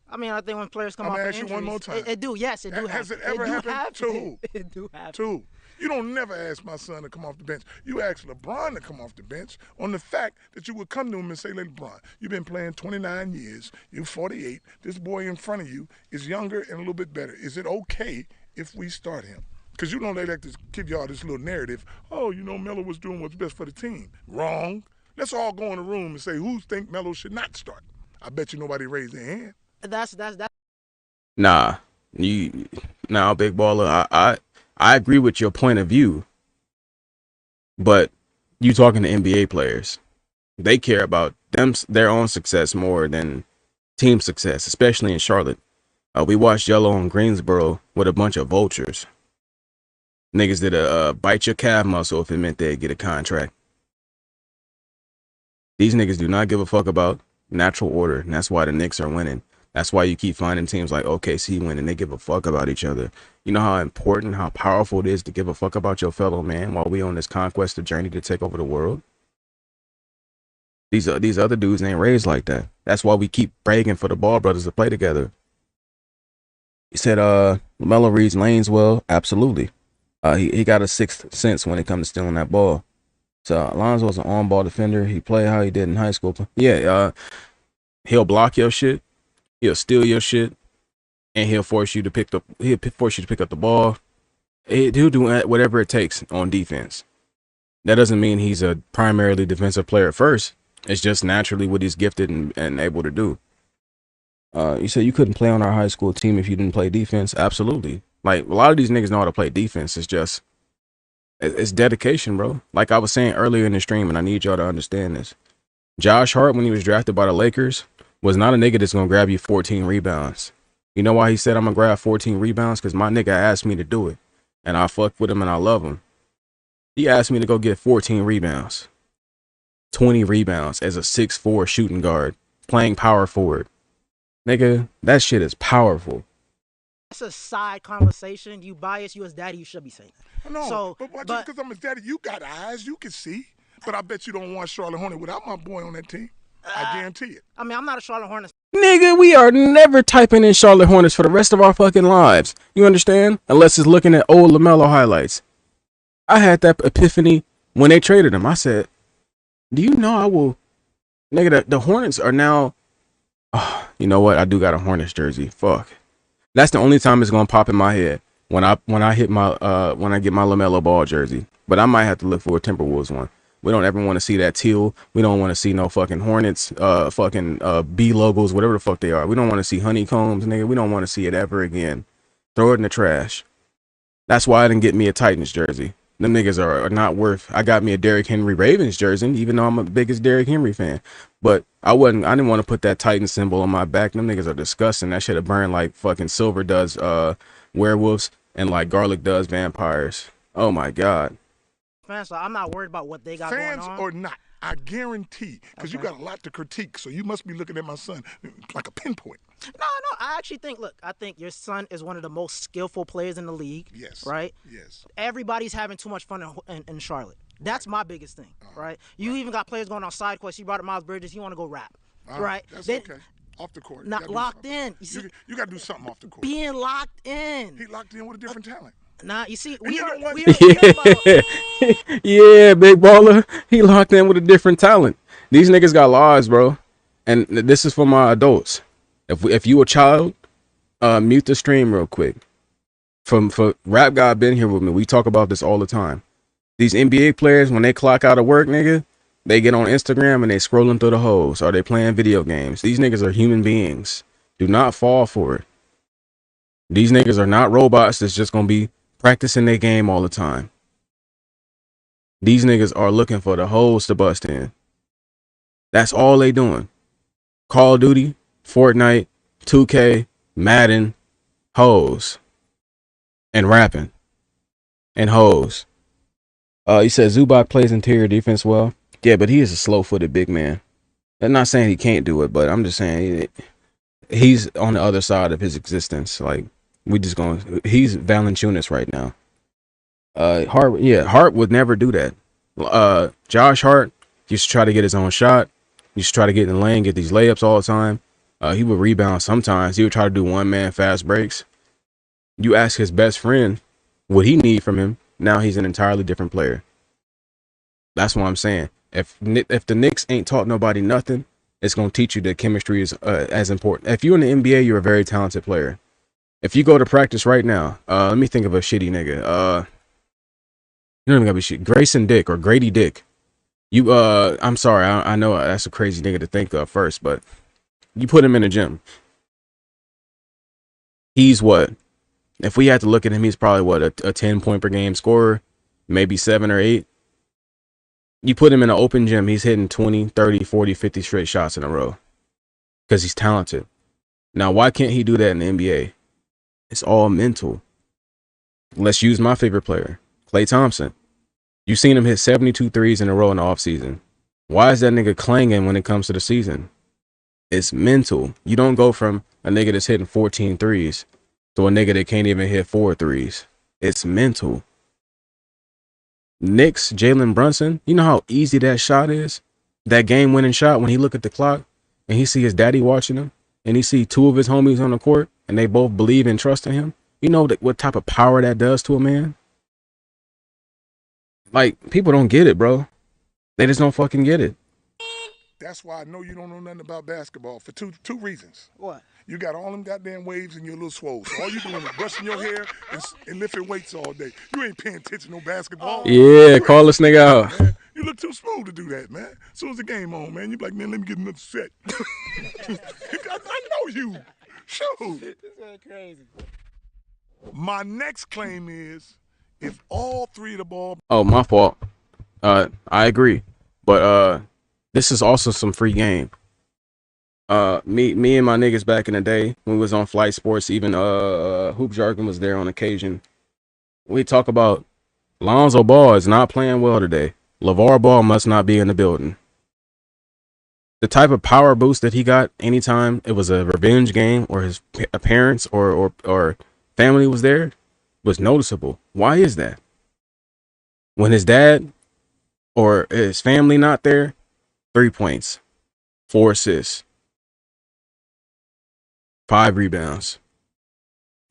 I mean, I think when players come I'm off gonna of ask you injuries, one more time. It do, yes, it do happen. Has it ever happened? To who? It do happen. To who? You don't never ask my son to come off the bench. You ask LeBron to come off the bench on the fact that you would come to him and say, LeBron, you've been playing 29 years, you're 48, this boy in front of you is younger and a little bit better. Is it okay if we start him? Because you know they like to give y'all this little narrative, oh, you know, Melo was doing what's best for the team. Wrong. Let's all go in a room and say, who think Melo should not start? I bet you nobody raised their hand. That's Nah, big baller. I agree with your point of view, but you talking to NBA players, they care about their own success more than team success, especially in Charlotte. We watched Yellow in Greensboro with a bunch of vultures. Niggas did bite your calf muscle if it meant they'd get a contract. These niggas do not give a fuck about natural order, and that's why the Knicks are winning. That's why you keep finding teams like OKC winning. They give a fuck about each other. You know how important, how powerful it is to give a fuck about your fellow man while we on this conquest journey to take over the world? These other dudes ain't raised like that. That's why we keep begging for the Ball brothers to play together. You said Melo reads lanes well. Absolutely. He got a sixth sense when it comes to stealing that ball. So Alonzo's an on-ball defender. He played how he did in high school. Yeah, he'll block your shit. He'll steal your shit, and he'll force you to pick up the ball. He'll do whatever it takes on defense. That doesn't mean he's a primarily defensive player at first. It's just naturally what he's gifted and able to do. You said you couldn't play on our high school team if you didn't play defense. Absolutely. Like, a lot of these niggas know how to play defense. It's dedication, bro. Like I was saying earlier in the stream, and I need y'all to understand this. Josh Hart, when he was drafted by the Lakers, was not a nigga that's going to grab you 14 rebounds. You know why he said I'm going to grab 14 rebounds? Because my nigga asked me to do it. And I fuck with him and I love him. He asked me to go get 14 rebounds. 20 rebounds as a 6'4" shooting guard. Playing power forward. Nigga, that shit is powerful. That's a side conversation. You biased, you as daddy, you should be saying that. No, but just because I'm his daddy, you got eyes, you can see. But I bet you don't want Charlotte Hornet without my boy on that team. I guarantee it. I mean, I'm not a Charlotte Hornets. Nigga, we are never typing in Charlotte Hornets for the rest of our fucking lives. You understand? Unless it's looking at old LaMelo highlights. I had that epiphany when they traded him. I said, do you know I will... Nigga, the Hornets are now... Oh, you know what? I do got a Hornets jersey. Fuck. That's the only time it's going to pop in my head. When I get my LaMelo Ball jersey. But I might have to look for a Timberwolves one. We don't ever want to see that teal. We don't want to see no fucking Hornets, B logos, whatever the fuck they are. We don't want to see honeycombs, nigga. We don't want to see it ever again. Throw it in the trash. That's why I didn't get me a Titans jersey. Them niggas are not worth. I got me a Derrick Henry Ravens jersey, even though I'm a biggest Derrick Henry fan. But I didn't want to put that Titan symbol on my back. Them niggas are disgusting. That should have burned like fucking silver does werewolves and like garlic does vampires. Oh my God. Fans, so I'm not worried about what they got Fans going on. or not, I guarantee, because you got a lot to critique, so you must be looking at my son like a pinpoint. No, I actually think, I think your son is one of the most skillful players in the league. Yes. Right? Yes. Everybody's having too much fun in Charlotte. That's my biggest thing, right? You even got players going on side quests. You brought up Miles Bridges. He want to go rap, right? That's okay. Off the court. Not locked in. You got to do something off the court. Being locked in. He locked in with a different talent. Nah, you see, yeah, big baller. He locked in with a different talent. These niggas got lives, bro. And this is for my adults. If you a child, mute the stream real quick. For Rap God been here with me. We talk about this all the time. These NBA players, when they clock out of work, nigga, they get on Instagram and they scrolling through the hoes. Or they playing video games. These niggas are human beings. Do not fall for it. These niggas are not robots that's just gonna be practicing their game all the time. These niggas are looking for the holes to bust in. That's all they doing. Call of Duty, Fortnite, 2K, Madden, hoes, and rapping, and hoes. You said Zubac plays interior defense well. Yeah, but he is a slow-footed big man. I'm not saying he can't do it, but I'm just saying he's on the other side of his existence. Like, he's Valanciunas right now. Hart would never do that. Josh Hart used to try to get his own shot. Used to try to get in the lane, get these layups all the time. He would rebound sometimes. He would try to do one-man fast breaks. You ask his best friend what he need from him. Now he's an entirely different player. That's what I'm saying. If the Knicks ain't taught nobody nothing, it's gonna teach you that chemistry is as important. If you're in the NBA, you're a very talented player. If you go to practice right now, let me think of a shitty nigga. You don't even gotta be shit. Grayson Dick or Grady Dick. I'm sorry. I know that's a crazy nigga to think of first, but you put him in a gym. He's what? If we had to look at him, he's probably what, a 10 point per game scorer, maybe 7 or 8. You put him in an open gym, he's hitting 20, 30, 40, 50 straight shots in a row because he's talented. Now, why can't he do that in the NBA? It's all mental. Let's use my favorite player, Klay Thompson. You've seen him hit 72 threes in a row in the offseason. Why is that nigga clanging when it comes to the season? It's mental. You don't go from a nigga that's hitting 14 threes to a nigga that can't even hit 4 threes. It's mental. Knicks, Jalen Brunson, you know how easy that shot is? That game-winning shot when he look at the clock and he see his daddy watching him and he see 2 of his homies on the court and they both believe and trust in him. You know what type of power that does to a man? Like, people don't get it, bro. They just don't fucking get it. That's why I know you don't know nothing about basketball for two reasons. What? You got all them goddamn waves in your little swole. So all you doing is brushing your hair and lifting weights all day. You ain't paying attention to no basketball. Yeah, call this nigga out. Man. You look too smooth to do that, man. As soon as the game on, man, you be like, man, let me get another set. I know you. Shoot. This is crazy. My next claim is if all 3 of the ball. Oh, my fault. I agree. But this is also some free game. Me and my niggas back in the day when we was on Flight Sports, even Hoop Jargon was there on occasion. We talk about Lonzo Ball is not playing well today. LaVar Ball must not be in the building. The type of power boost that he got anytime it was a revenge game or his parents or family was there was noticeable. Why is that? When his dad or his family not there, 3 points, 4 assists, 5 rebounds.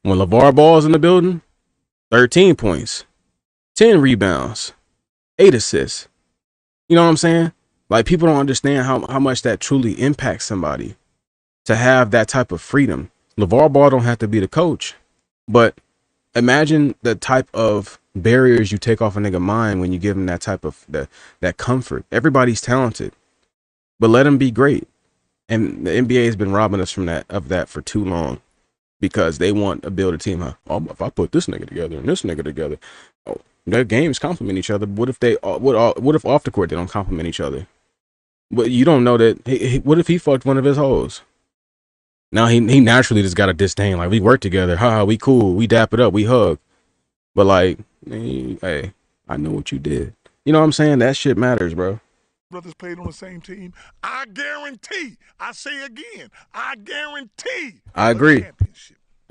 When LaVar Ball's in the building, 13 points, 10 rebounds, 8 assists. You know what I'm saying? Like, people don't understand how much that truly impacts somebody to have that type of freedom. LaVar Ball don't have to be the coach, but imagine the type of barriers you take off a nigga mind when you give him that type of that comfort. Everybody's talented, but let him be great. And the NBA has been robbing us from that for too long because they want to build a team. Oh, if I put this nigga together and this nigga together, oh, their games complement each other. What if what if off the court they don't complement each other? But you don't know that. What if he fucked one of his hoes? Now he naturally just got a disdain. Like, we work together, haha, we cool, we dap it up, we hug. But like, hey, I know what you did. You know what I'm saying? That shit matters, bro. Brothers played on the same team. I guarantee. I say again, I guarantee. I agree.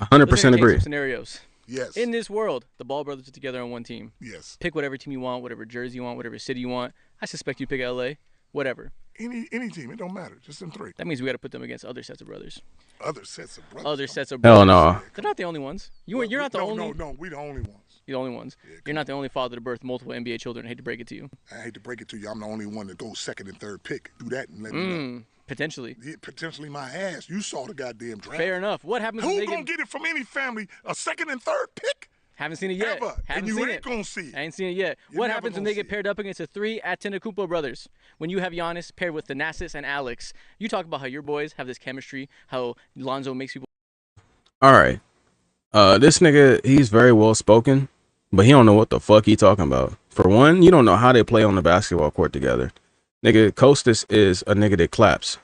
100% agree. Scenarios. Yes. In this world, the Ball brothers are together on one team. Yes. Pick whatever team you want, whatever jersey you want, whatever city you want. I suspect you pick LA. Whatever. Any team, it don't matter. Just them 3. That means we got to put them against other sets of brothers. Other sets of brothers. Other sets of brothers. Hell no. They're not the only ones. You're not the only. No, we the only ones. You're the only ones. Yeah, You're not the only father to birth multiple NBA children. I hate to break it to you. I hate to break it to you. I'm the only one that goes 2nd and 3rd pick. Do that and let me know. Potentially. Yeah, potentially my ass. You saw the goddamn draft. Fair enough. What happens when Who they gonna get it from any family? A 2nd and 3rd pick? Haven't seen it yet. Ever. Haven't and you seen ain't it. gonna see it. I ain't seen it yet. You're What never happens when gonna they get see paired up against the 3 Antetokounmpo brothers? When you have Giannis paired with Thanasis and Alex, you talk about how your boys have this chemistry, how Lonzo makes people. All right. This nigga, he's very well spoken, but he don't know what the fuck he talking about. For one, you don't know how they play on the basketball court together. Nigga, Kostas is a nigga that claps.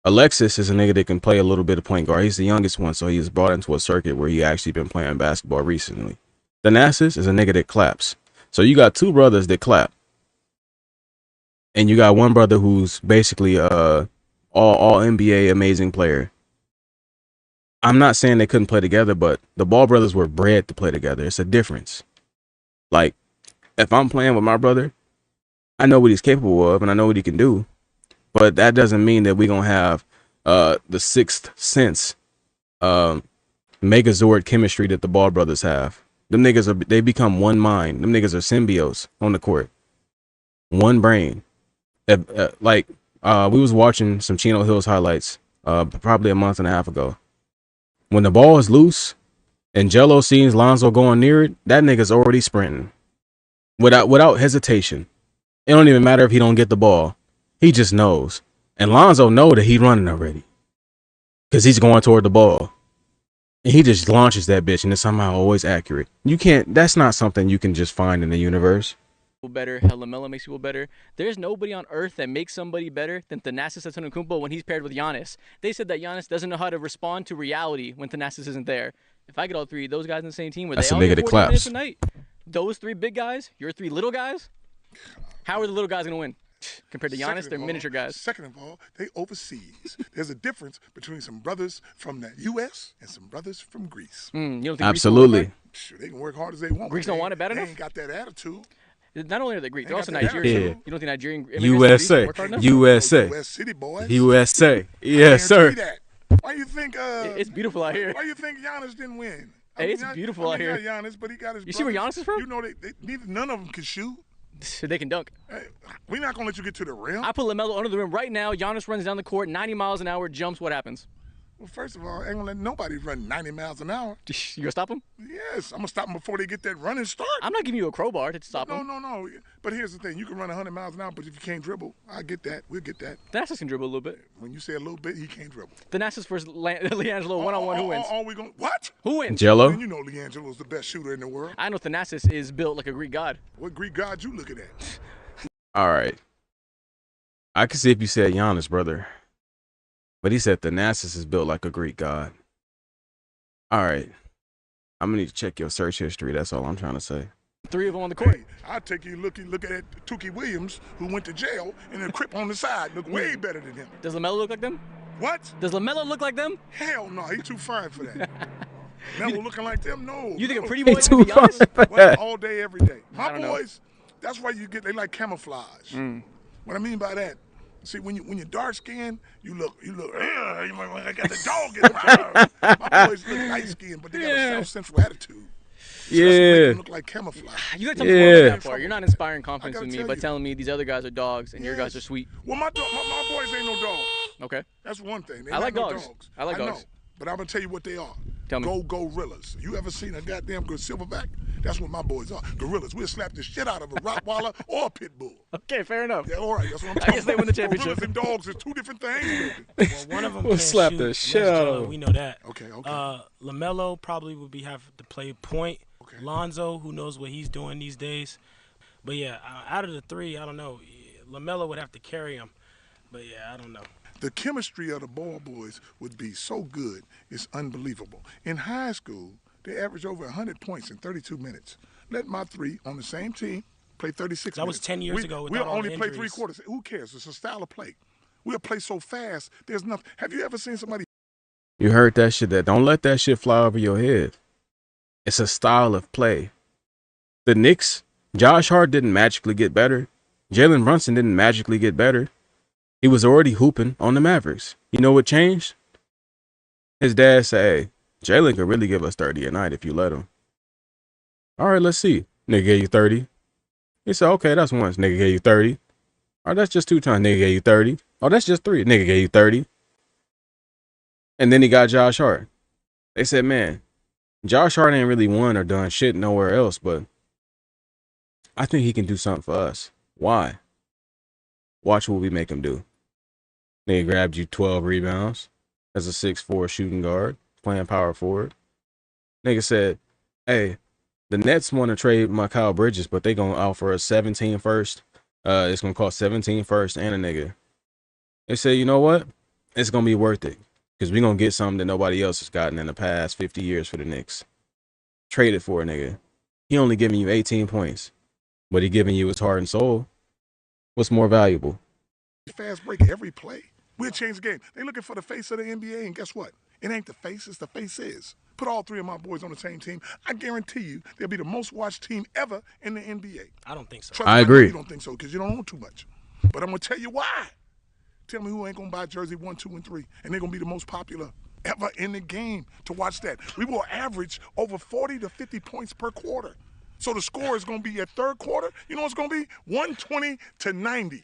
Alexis is a nigga that can play a little bit of point guard. He's the youngest one, so he was brought into a circuit where he actually been playing basketball recently. Thanasis is a nigga that claps. So you got two brothers that clap. And you got one brother who's basically all NBA amazing player. I'm not saying they couldn't play together, but the Ball brothers were bred to play together. It's a difference. Like, if I'm playing with my brother, I know what he's capable of and I know what he can do. But that doesn't mean that we're going to have the sixth sense Megazord chemistry that the Ball brothers have. Them niggas, they become one mind. Them niggas are symbiotes on the court. One brain. We was watching some Chino Hills highlights probably a month and a half ago. When the ball is loose and Jello sees Lonzo going near it, that nigga's already sprinting. Without hesitation. It don't even matter if he don't get the ball. He just knows. And Lonzo know that he running already. Because he's going toward the ball. And he just launches that bitch and it's somehow always accurate. That's not something you can just find in the universe. Better, how LaMelo makes people better. There's nobody on earth that makes somebody better than Thanasis Antetokounmpo when he's paired with Giannis. They said that Giannis doesn't know how to respond to reality when Thanasis isn't there. If I get all three of those guys in the same team, where That's they a all nigga get that 40 minutes claps. a night, those three big guys, your three little guys, how are the little guys gonna win? Compared to Giannis, they're miniature guys. Second of all, they overseas. There's a difference between some brothers from the U.S. and some brothers from Greece. You don't think Absolutely. Greece Sure, they can work hard as they want. Greeks don't want it bad they enough? ain't got that attitude. Not only are they Greek, they're also They got that Nigerian. attitude. You don't think Nigerian immigrants USA. work hard enough? USA. U.S. City boys. USA. Yes, sir. That. Why you think? It's beautiful out here. Why you think Giannis didn't win? Hey, it's beautiful out here. Not Giannis, but he got his. You see where Giannis is from? You know, none of them can shoot. They can dunk. Hey, we're not gonna let you get to the rim. I put LaMelo under the rim right now. Giannis runs down the court 90 miles an hour, jumps. What happens? Well, first of all, I ain't gonna let nobody run 90 miles an hour. You gonna stop him? Yes, I'm gonna stop them before they get that running start. I'm not giving you a crowbar to stop him. No. But here's the thing: you can run 100 miles an hour, but if you can't dribble, I get that. We'll get that. Thanasis can dribble a little bit. When you say a little bit, he can't dribble. Thanasis versus LiAngelo one-on-one. Who wins? Are we going? What? Who wins? Jello. And you know LiAngelo's the best shooter in the world. I know Thanasis is built like a Greek god. What Greek god you looking at? All right. I can see if you said Giannis, brother. But he said Thanasis is built like a Greek god. All right. I'm going to need to check your search history. That's all I'm trying to say. Three of them on the court. Hey, I'll take you look at Tukey Williams, who went to jail, and then Crip on the side look way better than him. Does LaMelo look like them? What? Does LaMelo look like them? Hell no, he's too fine for that. Melo looking like them? No. You think no. a pretty boy He's can be too fine Giannis? for Well, that. all day, every day. I My don't know. boys, that's why they like camouflage. What I mean by that, see, when you're dark skinned, you look, you got the dog in the My boys look light skinned, but they got a South Central attitude. So that's what make Yeah. them look like camouflage. You gotta tell me more about Yeah. that part. You're not inspiring confidence gotta in me tell by you. telling me these other guys are dogs and your guys are Yes. sweet. Well, my boys ain't no dogs. Okay. That's one thing. They I like not no dogs. dogs. I like know, dogs. but I'm gonna tell you what they are. Tell me. Go gorillas. You ever seen a goddamn good silverback? That's what my boys are. Gorillas. We'll slap the shit out of a Rottweiler or a pit bull. Okay, fair enough. Yeah, all right. That's what I'm I talking guess they about. win the championship. Gorillas and dogs is two different things. Baby. Well, one of them We'll can't slap shoot, the and shit that's out Jello. of We know that. Okay. LaMelo probably would have to play point. Okay. Lonzo, who knows what he's doing these days. But yeah, out of the three, I don't know. LaMelo would have to carry him. But yeah, I don't know. The chemistry of the ball boys would be so good, it's unbelievable. In high school, they averaged over 100 points in 32 minutes. Let my three on the same team play 36 That minutes. was 10 years ago We'll without all only the play three injuries. quarters. Who cares? It's a style of play. We'll play so fast, there's nothing. Have you ever seen somebody? You heard that shit. Don't let that shit fly over your head. It's a style of play. The Knicks, Josh Hart didn't magically get better. Jalen Brunson didn't magically get better. He was already hooping on the Mavericks. You know what changed? His dad said, hey, Jalen could really give us 30 a night if you let him. All right, let's see. Nigga gave you 30. He said, okay, that's once. Nigga gave you 30. All right, that's just 2 times. Nigga gave you 30. Oh, that's just 3. Nigga gave you 30. And then he got Josh Hart. They said, man, Josh Hart ain't really won or done shit nowhere else, but I think he can do something for us. Why? Watch what we make him do. Nigga grabbed you 12 rebounds as a 6'4" shooting guard, playing power forward. Nigga said, hey, the Nets want to trade Mikal Bridges, but they going to offer us 17 first. It's going to cost 17 first and a nigga. They said, you know what? it's gonna be worth it because we're gonna get something that nobody else has gotten in the past 50 years for the Knicks. Trade it for a nigga. He only giving you 18 points, but he giving you his heart and soul. What's more valuable? Fast break every play. We'll change the game. They looking for the face of the NBA, and guess what? It ain't the face, it's the faces. Put all three of my boys on the same team. I guarantee you they'll be the most watched team ever in the NBA. I don't think so. Trust I me, agree. You don't think so because you don't own too much. But I'm going to tell you why. Tell me who ain't going to buy jersey 1, 2, and 3, and they're going to be the most popular ever in the game to watch that. We will average over 40 to 50 points per quarter. So the score is going to be at third quarter. You know what's going to be? 120 to 90.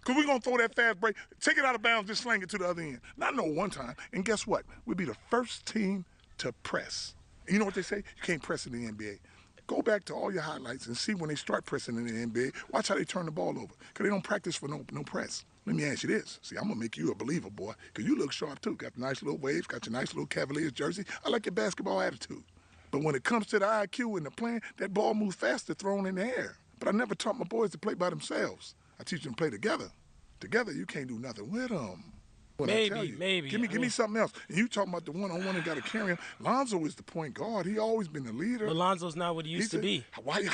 Because we're going to throw that fast break, take it out of bounds, just slang it to the other end. Not no one time. And guess what? We'll be the first team to press. And you know what they say? You can't press in the NBA. Go back to all your highlights and see when they start pressing in the NBA. Watch how they turn the ball over. Because they don't practice for no press. Let me ask you this. See, I'm going to make you a believer, boy. Because you look sharp, too. Got the nice little waves, got your nice little Cavaliers jersey. I like your basketball attitude. But when it comes to the IQ and the plan, that ball moves faster thrown in the air. But I never taught my boys to play by themselves. I teach them to play together. Together, you can't do nothing with them. Maybe. Give me something else. And you talking about the one-on-one and got to carry him. Lonzo is the point guard. He always been the leader. But Lonzo's not what he used to be.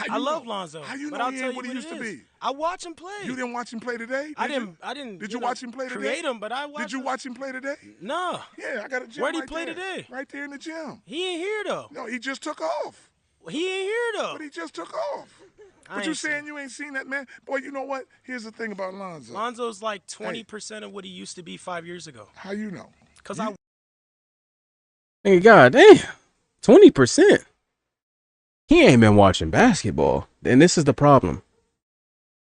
I love Lonzo. How you but know I'll he tell ain't you what he used to be? I watch him play. You didn't watch him play today? I didn't. Did you watch him play today? Create him, but I watched. Did you watch him play today? No. Yeah, I got a gym. Where'd he right play there. today? Right there in the gym. He ain't here though. No, he just took off. He ain't here though. But he just took off. But you saying you ain't seen that, man? Boy, you know what? Here's the thing about Lonzo. Lonzo's like 20% of what he used to be 5 years ago. How you know? Because I. Hey, God damn, 20%. He ain't been watching basketball, and this is the problem.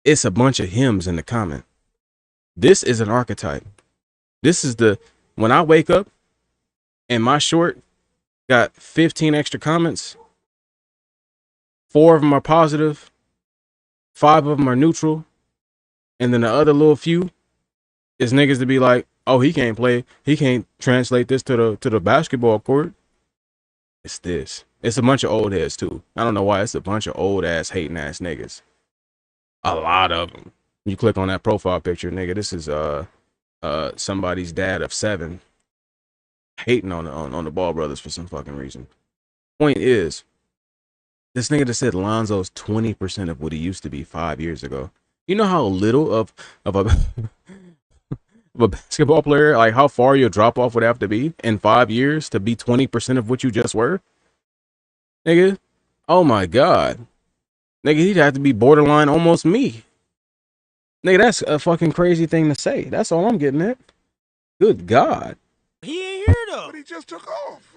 It's a bunch of hymns in the comment. This is an archetype. This is when I wake up and my short got 15 extra comments. 4 of them are positive, 5 of them are neutral, and then the other little few is niggas to be like, oh, he can't play. He can't translate this to the basketball court. It's this. It's a bunch of old heads too. I don't know why. It's a bunch of old ass hating ass niggas. A lot of them. You click on that profile picture, nigga. This is somebody's dad of 7 hating on the Ball brothers for some fucking reason. Point is, this nigga that said Lonzo's 20% of what he used to be 5 years ago. You know how little of a basketball player, like how far your drop off would have to be in 5 years to be 20% of what you just were? Nigga, oh my God. Nigga, he'd have to be borderline almost me. Nigga, that's a fucking crazy thing to say. That's all I'm getting at. Good God. He ain't here though. But he just took off.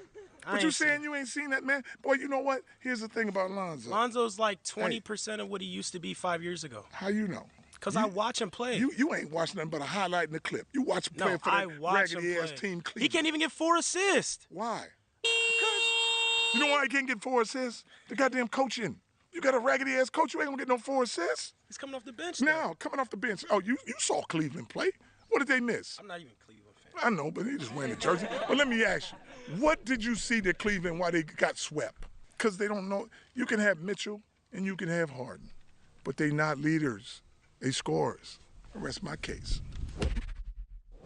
But you saying you ain't seen that, man? Boy, you know what? Here's the thing about Lonzo. Lonzo's like 20% of what he used to be 5 years ago. How you know? Because I watch him play. You ain't watching nothing but a highlight in the clip. You watch him play for that raggedy-ass team Cleveland. He can't even get 4 assists. Why? Because you know why he can't get 4 assists? The goddamn coaching. You got a raggedy-ass coach, you ain't gonna get no 4 assists. He's coming off the bench now. Coming off the bench. Oh, you saw Cleveland play. What did they miss? I'm not even a Cleveland fan. I know, but he just wearing the jersey. But let me ask you, what did you see that Cleveland, why they got swept? Because they don't know. You can have Mitchell and you can have Harden, but they not leaders. They scorers. I rest my case.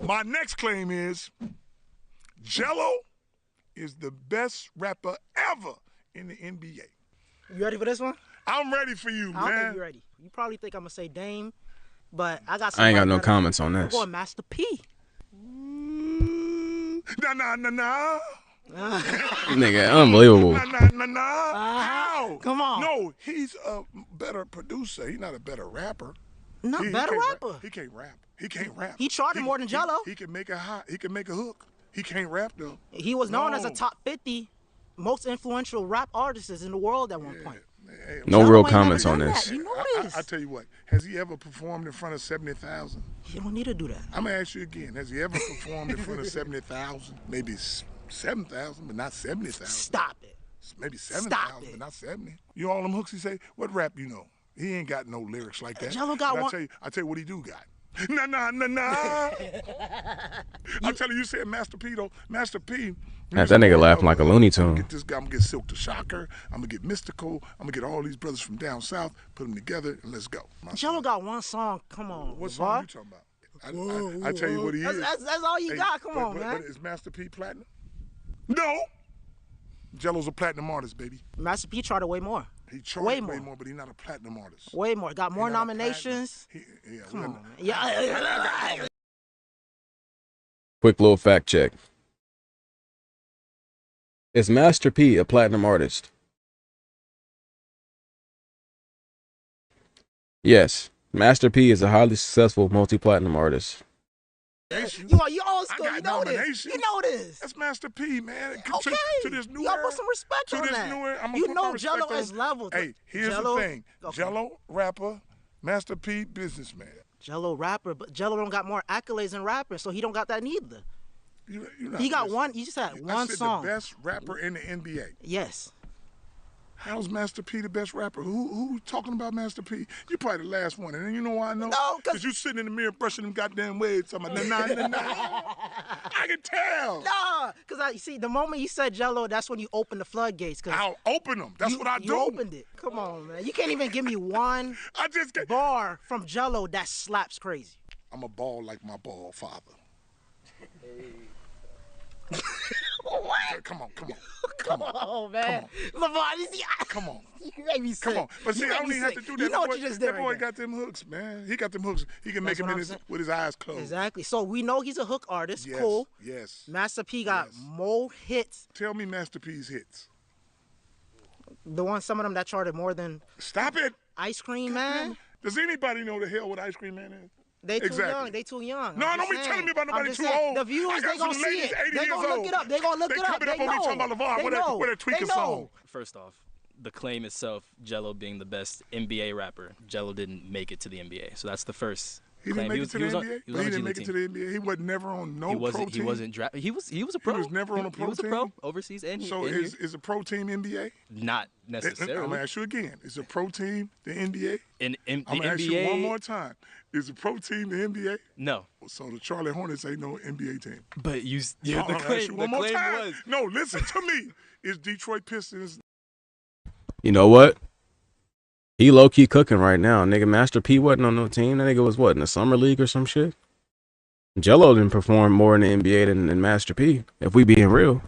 My next claim is Jello is the best rapper ever in the NBA. You ready for this one? I'm ready for you, I don't man. think you're ready. You probably think I'm gonna say Dame, but I got. I ain't got no better. comments on I'm this. going Master P. Nah. Nigga, unbelievable. Nah. How? Come on. No, he's a better producer. He's not a better rapper. Not better rapper. He can't rap. He can't rap. He charted more than Jello. He can make a hot. He can make a hook. He can't rap though. He was known as a top 50 most influential rap artists in the world at one point. Hey, No real comments on this. You know this. I tell you what. Has he ever performed in front of 70,000? He don't need to do that. I'm gonna ask you again. Has he ever performed in front of 70,000? Maybe 7,000, but not 70,000. Stop it. Maybe 7,000, but not 70. You know all them hooks he say? What rap you know? He ain't got no lyrics like that. Jello got but one. I tell you what he do got. Nah. I'm telling you, said Master P though. Master P. That nigga laughing like a Looney Tune. Get this guy. I'm gonna get Silk the Shocker. I'm gonna get Mystical. I'm gonna get all these brothers from down south. Put them together and let's go. Jello got one song. Come on. What LaVar. song you talking about? I tell you what he is. That's all you got. Come on, man. But is Master P platinum? No. Jello's a platinum artist, baby. Master P charted way more. He charted way more, but he's not a platinum artist. Way more. Got more nominations. Come on, man. Yeah. Quick little fact check. Is Master P a platinum artist? Yes. Master P is a highly successful multi-platinum artist. You old school. You know this. You know this. That's Master P, man. Okay. To this new Y'all era. put some respect on that. You know Jello is level. Hey, here's the thing. Jello, rapper, Master P, businessman. Jello, rapper, but Jello don't got more accolades than rapper, so he don't got that neither. He got one. You just had one song. The best rapper in the NBA. Yes. How's Master P the best rapper? Who talking about Master P? You probably the last one. And then you know why I know? No, because you sitting in the mirror brushing them goddamn waves. Talking about, nah. I can tell. Nah, because you see, the moment you said Jello, that's when you opened the floodgates. I'll open them. That's what I do. You opened it. Come on, man. You can't even give me one bar from Jello that slaps crazy. I'm a ball like my ball father. What? Come on. Come on, man. LaVar, come on. You made me sick. Come on. But see, I don't even have to do that. You know what you just did. That boy got them hooks, man. He got them hooks. He can make them with his eyes closed. Exactly. So we know he's a hook artist. Yes, cool. Yes. Master P got more hits. Tell me Master P's hits. Some of them that charted more than. Stop it. Ice Cream Man. Does anybody know the hell what Ice Cream Man is? They too young. They too young. No, don't be telling me about nobody too old. The viewers, they gonna see it. They gonna look it up. They gonna look it up. They coming up on me talking about LaVar. What a tweaking song. First off, the claim itself, Jello being the best NBA rapper, Jello didn't make it to the NBA. So that's the first. He didn't make it to the NBA. He didn't make it to the NBA. He was never on no pro team. He wasn't drafted. He was a pro. He was never on a pro team. He was a pro overseas and so is a pro team NBA? Not necessarily. I'm gonna ask you again. Is a pro team the NBA? I'm gonna ask you one more time. Is a pro team the NBA? No. So the Charlotte Hornets ain't no NBA team. But the claim was. No, listen to me. Is Detroit Pistons? You know what? He low-key cooking right now. Nigga, Master P wasn't on no team. That nigga was what, in the summer league or some shit? Jello didn't perform more in the NBA than Master P, if we being real.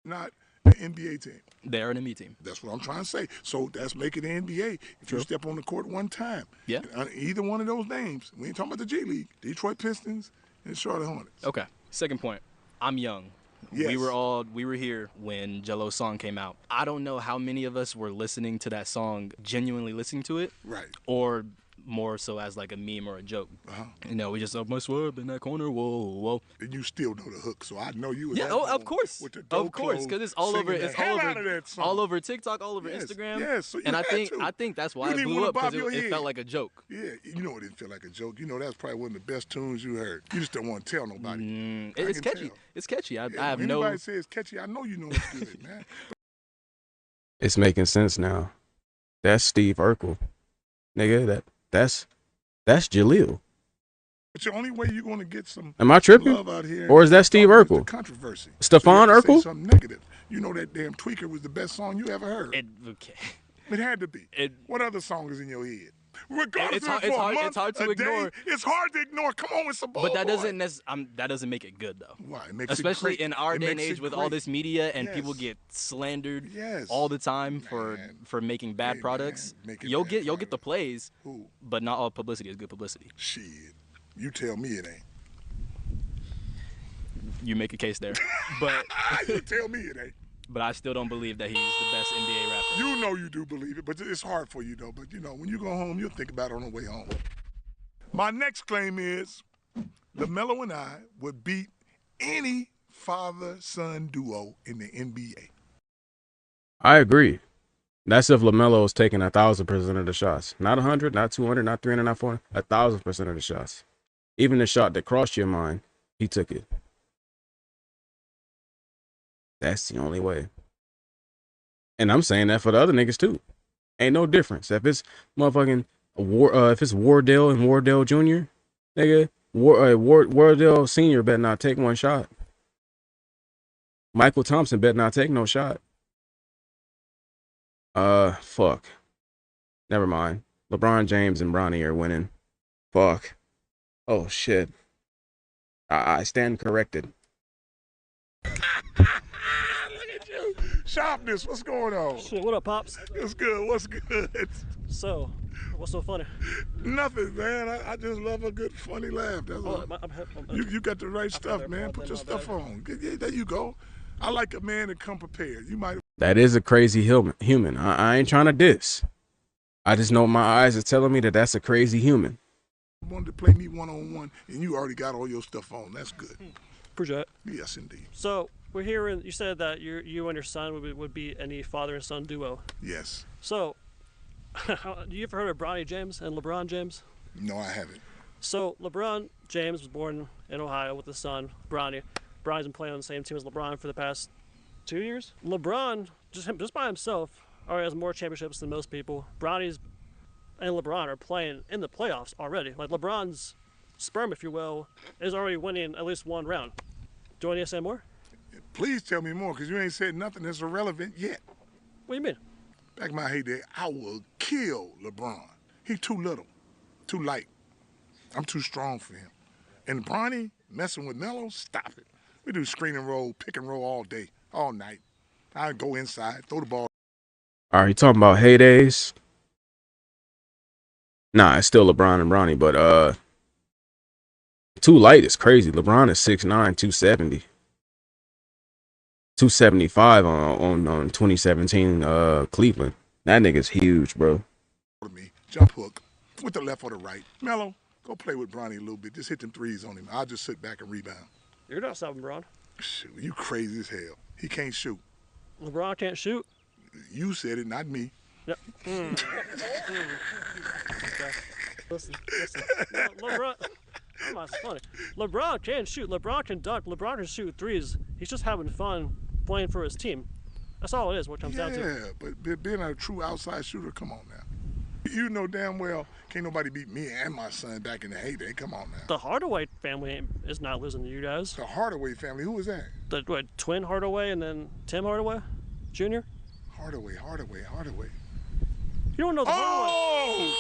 Not an NBA team. They're an NBA team. That's what I'm trying to say. So that's making the NBA. If you step on the court one time, either one of those names, we ain't talking about the G League, Detroit Pistons and Charlotte Hornets. Okay. Second point, I'm young. Yes. We were here when Jello's song came out. I don't know how many of us were listening to that song, genuinely listening to it. Right. Or more so as like a meme or a joke. You know, we just my swerve in that corner, whoa. And you still know the hook, so I know you. Of course, because it's all over. It's all over TikTok, all over Instagram. Yes, so and I think that's why it blew up because it felt like a joke. Yeah, you know it didn't feel like a joke. You know that's probably one of the best tunes you heard. You just don't want to tell nobody. It's catchy. It's catchy. I have no. Anybody says catchy, I know you know it's good, man. It's making sense now. That's Steve Urkel, nigga. That's Jaleel. But the only way you're going to get some Am I tripping? love out here, or is that Steve Urkel? Controversy. Stephon Urkel? Say something negative. You know that damn Tweaker was the best song you ever heard. It had to be. What other song is in your head? Regardless it's hard to ignore. It's hard to ignore. Come on, it's a ball. But that doesn't make it good though. Why? It makes Especially it great. in our day and age with all this media and people get slandered all the time for making bad products. You'll get the plays, but not all publicity is good publicity. Shit, you tell me it ain't. You make a case there, but you tell me it ain't. But I still don't believe that he's the best NBA rapper. You know you do believe it, but it's hard for you, though. But, you know, when you go home, you'll think about it on the way home. My next claim is LaMelo and I would beat any father-son duo in the NBA. I agree. That's if LaMelo is taking 1,000% of the shots. Not 100, not 200, not 300, not 400. 1,000% of the shots. Even the shot that crossed your mind, he took it. That's the only way. And I'm saying that for the other niggas too. Ain't no difference. If it's motherfucking if it's Wardell and Wardell Jr., nigga, Wardell Sr. better not take one shot. Michael Thompson better not take no shot. Fuck. Never mind. LeBron James and Bronny are winning. Fuck. Oh shit. I stand corrected. Look at you. Sharpness, what's going on? Shit, what up, Pops? What's good? What's good? So, what's so funny? Nothing, man. I just love a good, funny laugh. That's all. You got the right stuff, man. Put your stuff on. Yeah, there you go. I like a man that come prepared. You might. That is a crazy human. I ain't trying to diss. I just know my eyes are telling me that that's a crazy human. Wanted to play me one-on-one, and you already got all your stuff on. That's good. Appreciate it. Yes, indeed. So, we're hearing, you said that you and your son would be any father and son duo. Yes. So, you ever heard of Bronny James and LeBron James? No, I haven't. So, LeBron James was born in Ohio with his son, Bronny. Bronny's been playing on the same team as LeBron for the past 2 years. LeBron, just by himself, already has more championships than most people. Bronny's and LeBron are playing in the playoffs already. Like, LeBron's sperm, if you will, is already winning at least one round. Do you want to say more? Please tell me more, because you ain't said nothing that's irrelevant yet. What do you mean? Back in my heyday, I would kill LeBron. He too little, too light. I'm too strong for him. And Bronny messing with Melo, stop it. We do screen and roll, pick and roll all day, all night. I go inside, throw the ball. Are you talking about heydays? Nah, it's still LeBron and Bronny, but too light is crazy. LeBron is 6'9", 270. 275 on 2017 Cleveland. That nigga's huge, bro. Me, jump hook, with the left or the right. Melo, go play with Bronny a little bit. Just hit them threes on him. I'll just sit back and rebound. You're not stopping LeBron. Shoot, you crazy as hell. He can't shoot. LeBron can't shoot? You said it, not me. Yep. Okay. Listen. No, LeBron, I'm not funny. LeBron can shoot. LeBron can dunk. LeBron can shoot threes. He's just having fun playing for his team. That's all it is, what it comes down to. Yeah, but being a true outside shooter, come on now. You know damn well can't nobody beat me and my son back in the heyday. Come on now. The Hardaway family is not losing to you guys. The Hardaway family, who is that? The twin Hardaway and then Tim Hardaway Jr.? Hardaway. You don't know the Hardaway?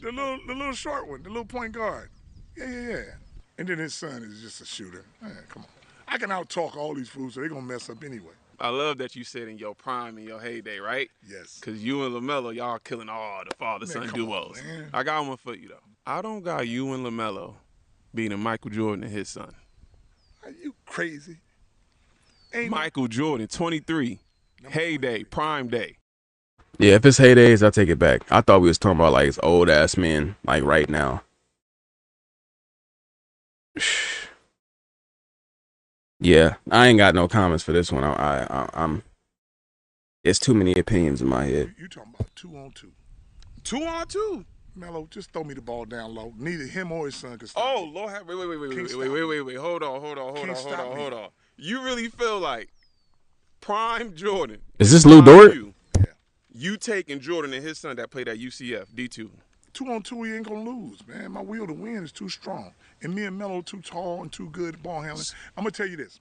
The little short one, the little point guard. Yeah. And then his son is just a shooter. Man, come on. I can out-talk all these fools, so they're going to mess up anyway. I love that you said in your prime, in your heyday, right? Yes. Because you and LaMelo, y'all killing all the father-son duos. I got one for you, though. I don't got you and LaMelo beating Michael Jordan and his son. Are you crazy? Michael Jordan, 23, heyday, prime day. Yeah, if it's heydays, I take it back. I thought we was talking about like his old ass men, like right now. Yeah, I ain't got no comments for this one. I'm. It's too many opinions in my head. You talking about 2-on-2? 2-on-2. Melo, just throw me the ball down low. Neither him or his son can stop. Oh Lord, wait. Hold on. You really feel like prime Jordan? Is this Lou Dort? You taking Jordan and his son that played at UCF D2? 2-on-2, he ain't gonna lose, man. My will to win is too strong, and me and Melo too tall and too good at ball handling. I'm gonna tell you this,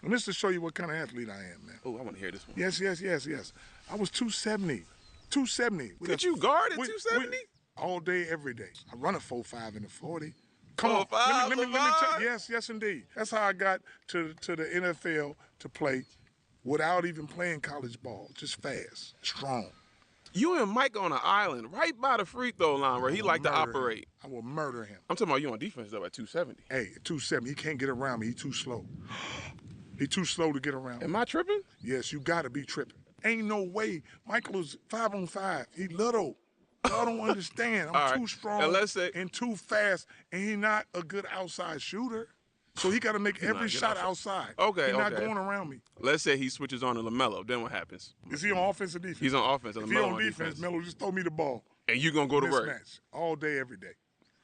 and this to show you what kind of athlete I am, man. Oh, I want to hear this one. Yes. I was 270. 270. Could you guard at 270? All day, every day. I run a 4.5 in the 40. Come 4.5, on. Let me tell you. LaVar? Yes, indeed. That's how I got to the NFL to play without even playing college ball. Just fast, strong. You and Mike on an island right by the free throw line where he like to operate. I will murder him. I'm talking about you on defense, though, at 270. Hey, at 270, he can't get around me. He's too slow. He's too slow to get around. Am I tripping? Yes, you got to be tripping. Ain't no way. Michael is 5-on-5. He little. Y'all don't understand. I'm too strong and too fast, and he's not a good outside shooter. So he got to make every shot outside. Okay, He's not going around me. Let's say he switches on to LaMelo. Then what happens? Is he on offense or defense? He's on offense. If LaMelo he on on defense, Melo, just throw me the ball. And you going to go to work? Mismatch. All day, every day.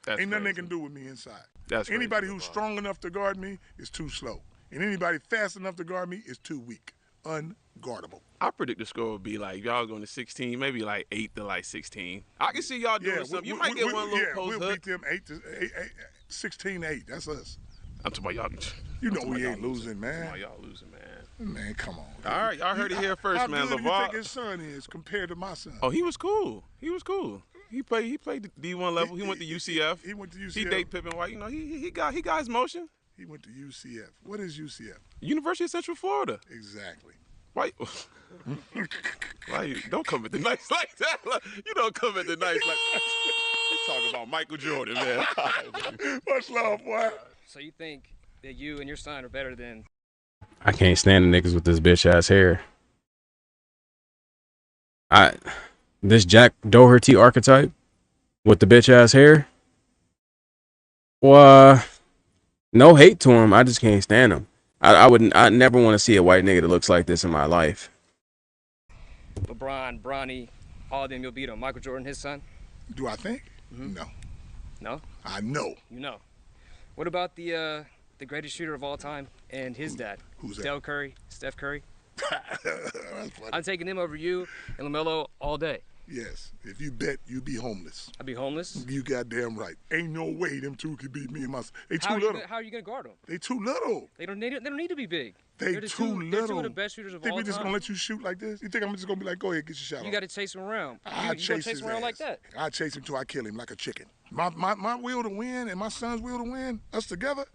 That's Ain't nothing crazy. they can do with me inside. That's Anybody crazy, who's LaVar. strong enough to guard me is too slow. And anybody fast enough to guard me is too weak. Unguardable. I predict the score would be like y'all going to 16, maybe like 8 to like 16. I can see y'all doing something. You might get one little post we'll hook. beat them 16-8. That's us. I'm talking about y'all. You know we ain't losing, man. I'm y'all losing, man. Man, come on. All right, y'all heard it here first, man. How good do you LaVar. think his son is compared to my son? Oh, he was cool. He He played D1 level. He went to UCF. He went to UCF. He date Pippen White. You know, he got his motion. He went to UCF. What is UCF? University of Central Florida. Exactly. Why? Why? Don't come at the nice like that. You don't come at the nice like that. You talking about Michael Jordan, man. Much love, boy. So you think that you and your son are better than? I can't stand the niggas with this bitch ass hair. This Jack Doherty archetype with the bitch ass hair. Well, no hate to him. I just can't stand him. I never want to see a white nigga that looks like this in my life. LeBron, Bronny, all of them, you'll beat them. Michael Jordan, his son? Do I think? No. No? I know. You know. What about the greatest shooter of all time and his dad? Who's that? Steph Curry, Steph Curry. That's funny. I'm taking him over you and LaMelo all day. Yes. If you bet, you be homeless. I'd be homeless? You goddamn right. Ain't no way them two could beat me and my son. They too How little. are you gonna guard them? They too little. They don't need to be big. They're too little. They're two of the best shooters of Think all we just time. gonna let you shoot like this? You think I'm just gonna be like, go ahead, get your shot You off? got to chase him around. I You chase gonna chase his him around ass. like that. I chase him till I kill him like a chicken. My will to win and my son's will to win, us together,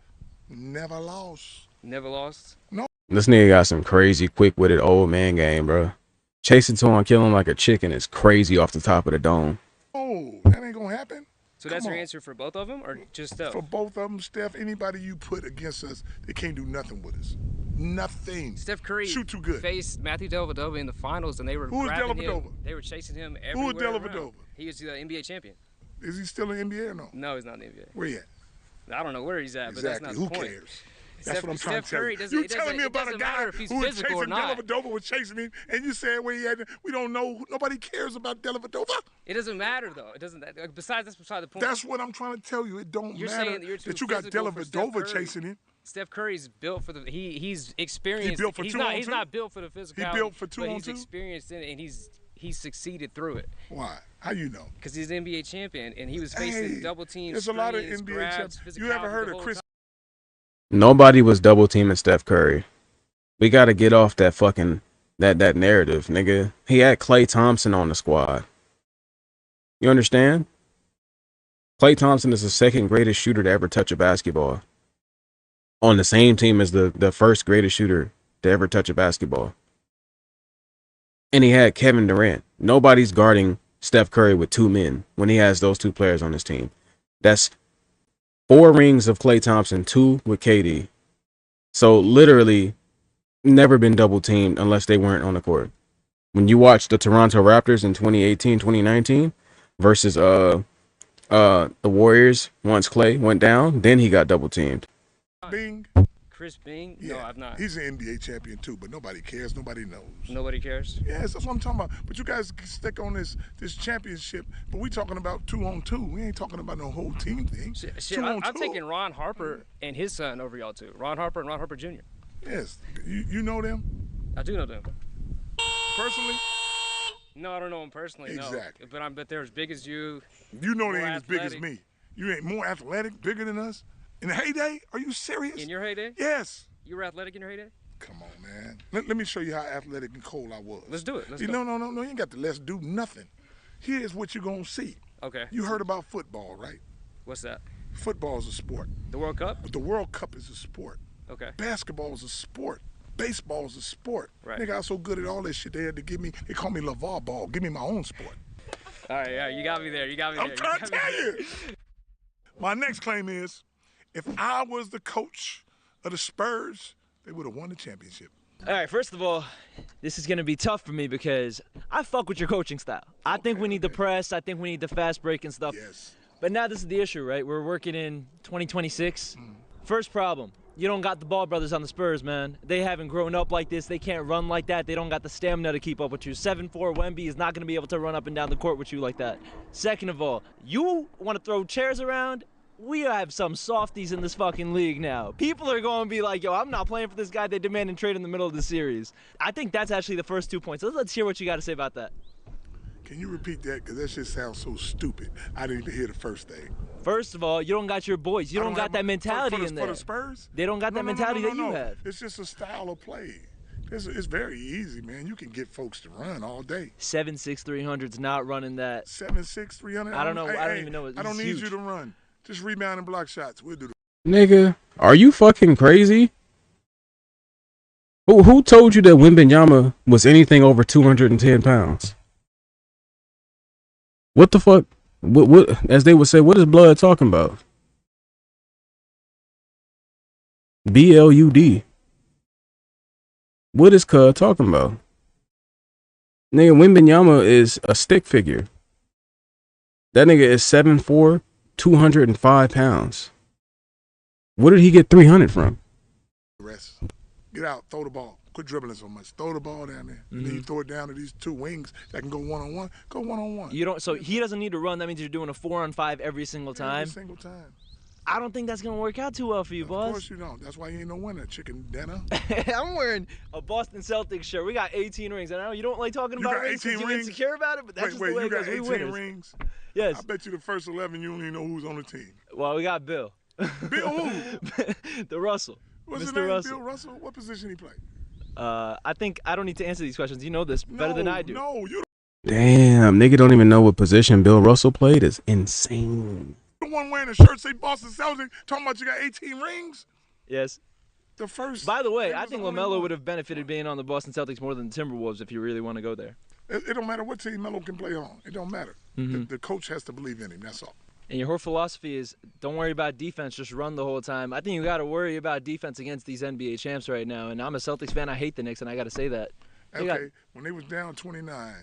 never lost. Never lost? No. This nigga got some crazy quick-witted old man game, bro. Chasing to and killing like a chicken is crazy off the top of the dome. Oh, that ain't gonna happen. So that's your answer for both of them, or just Steph? For both of them, Steph, anybody you put against us, they can't do nothing with us. Nothing. Steph Curry shoot too good. Faced Matthew Dellavedova in the finals, and they were Who is grabbing him. Dellavedova? They were chasing him Who is everywhere. Dellavedova? around. He is the NBA champion. Is he still in the NBA or no? No, he's not in the NBA. Where he at? I don't know where he's at, Exactly. but that's not Who the point. cares? That's what I'm trying Steph to tell Curry you. doesn't- You it doesn't- telling me it about a doesn't guy matter if he's who was physical or chasing not. Dellavedova was chasing him, and you said where he had. We don't know. Nobody cares about Dellavedova. It doesn't matter though. It doesn't. That's beside the point. That's what I'm trying to tell you. It don't You're matter saying that you're too that you got physical for Steph Dellavedova Curry. chasing him. Steph Curry's built for the. He's experienced. He built for he's two not, on He's two? not built for the physical. He built for two but on he's two? experienced in it, and he's succeeded through it. Why? How you know? Because he's an NBA champion, and he was facing Hey, double teams. there's a lot of screens, NBA grabs, champions. You ever physicality heard the of whole Chris? time. Nobody was double teaming Steph Curry. We got to get off that fucking that narrative, nigga. He had Klay Thompson on the squad. You understand? Klay Thompson is the second greatest shooter to ever touch a basketball. On the same team as the first greatest shooter to ever touch a basketball. And he had Kevin Durant. Nobody's guarding Steph Curry with two men when he has those two players on his team. That's 4 rings of Klay Thompson, 2 with KD. So literally never been double teamed unless they weren't on the court. When you watch the Toronto Raptors in 2018, 2019 versus the Warriors, once Klay went down, then he got double teamed. Bing. Chris Bing? Yeah, No, I've not. He's an NBA champion too, but nobody cares. Nobody knows. Nobody cares. Yes, that's what I'm talking about. But you guys stick on this championship, but we talking about 2-on-2. We ain't talking about no whole team thing. Shit, 2-on-2. I'm taking Ron Harper and his son over y'all too. Ron Harper and Ron Harper Jr. Yes, you know them I do know them. personally. No, I don't know him personally. Exactly. No, but they're as big as you. You know they more ain't as big as athletic. me. You ain't more athletic, bigger than us. In the heyday? Are you serious? In your heyday? Yes. You were athletic in your heyday? Come on, man. Let me show you how athletic and cold I was. Let's do it. Let's You go. No, you ain't got to let's do nothing. Here's what you're going to see. Okay. You heard about football, right? What's that? Football is a sport. The World Cup? But the World Cup is a sport. Okay. Basketball is a sport. Baseball is a sport. Right. Nigga, I was so good at all this shit, they had to give me, they call me LaVar ball. Give me my own sport. All right, you got me there. You got me there. I'm trying to tell you. My next claim is, if I was the coach of the Spurs, they would have won the championship. All right, first of all, this is going to be tough for me because I fuck with your coaching style. I think we need the press. I think we need the fast break and stuff. Yes. But now this is the issue, right? We're working in 2026. First problem, you don't got the Ball brothers on the Spurs, man. They haven't grown up like this. They can't run like that. They don't got the stamina to keep up with you. 7'4" Wemby is not going to be able to run up and down the court with you like that. Second of all, you want to throw chairs around? We have some softies in this fucking league now. People are going to be like, yo, I'm not playing for this guy. They demand and trade in the middle of the series. I think that's actually the first 2 points. Let's hear what you got to say about that. Can you repeat that? Because that shit sounds so stupid. I didn't even hear the first thing. First of all, you don't got your boys. You don't got that mentality in there. For the Spurs? They don't got that mentality that you have. It's just a style of play. It's very easy, man. You can get folks to run all day. 7'6", 300's not running that. 7'6", 300. I don't know. I don't Hey, even know. I don't He's need huge. you to run. Just rebound and block shots. We'll do the. Nigga, are you fucking crazy? Who told you that Wembanyama was anything over 210 pounds? What the fuck? What? As they would say, what is blood talking about? BLUD. What is Cud talking about? Nigga, Wembanyama is a stick figure. That nigga is 7'4", 205 pounds. Where did he get 300 from? Rest. Get out, throw the ball. Quit dribbling so much. Throw the ball down there. And then you throw it down to these two wings that can go one-on-one. Go one-on-one. You don't. So he doesn't need to run. That means you're doing a 4-on-5 every single time. Every single time. I don't think that's gonna work out too well for you, boss. Of course you don't. That's why you ain't no winner, chicken dinner. I'm wearing a Boston Celtics shirt. We got 18 rings. I know you don't like talking about rings because you're insecure about it, but that's just the way it goes. You got 18 rings? Yes. I bet you the first 11 you don't even know who's on the team. Well, we got Bill. Bill who? The Russell. What's Mr. his name? Russell. Bill Russell? What position he play? I think I don't need to answer these questions. You know this better than I do. No, you Damn, nigga don't even know what position Bill Russell played. Is insane. the one wearing a shirt say Boston Celtics talking about you got 18 rings? Yes. The first. By the way, I think LaMelo would have benefited being on the Boston Celtics more than the Timberwolves if you really want to go there. It don't matter what team Melo can play on. It don't matter. The coach has to believe in him. That's all. And your whole philosophy is don't worry about defense, just run the whole time. I think you got to worry about defense against these NBA champs right now. And I'm a Celtics fan. I hate the Knicks, and I got to say that. Okay, when they was down 29,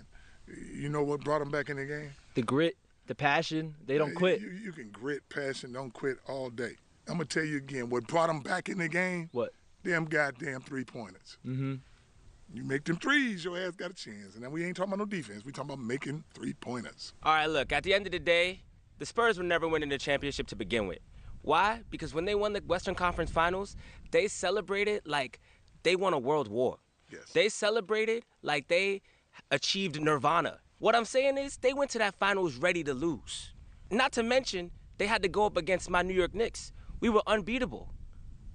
you know what brought them back in the game? The grit, the passion. They don't quit. You can grit, passion, don't quit all day. I'm going to tell you again, what brought them back in the game? What? Them goddamn three-pointers. You make them threes, your ass got a chance. And then we ain't talking about no defense. We talking about making three-pointers. All right, look, at the end of the day, the Spurs were never winning the championship to begin with. Why? Because when they won the Western Conference Finals, they celebrated like they won a world war. Yes. They celebrated like they achieved nirvana. What I'm saying is they went to that finals ready to lose. Not to mention, they had to go up against my New York Knicks. We were unbeatable.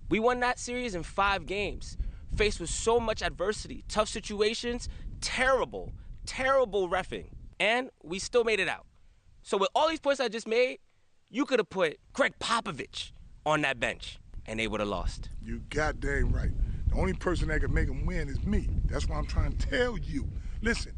We won that series in 5 games, faced with so much adversity, tough situations, terrible, terrible reffing, and we still made it out. So with all these points I just made, you could have put Greg Popovich on that bench, and they would have lost. You goddamn right. The only person that can make them win is me. That's why I'm trying to tell you. Listen,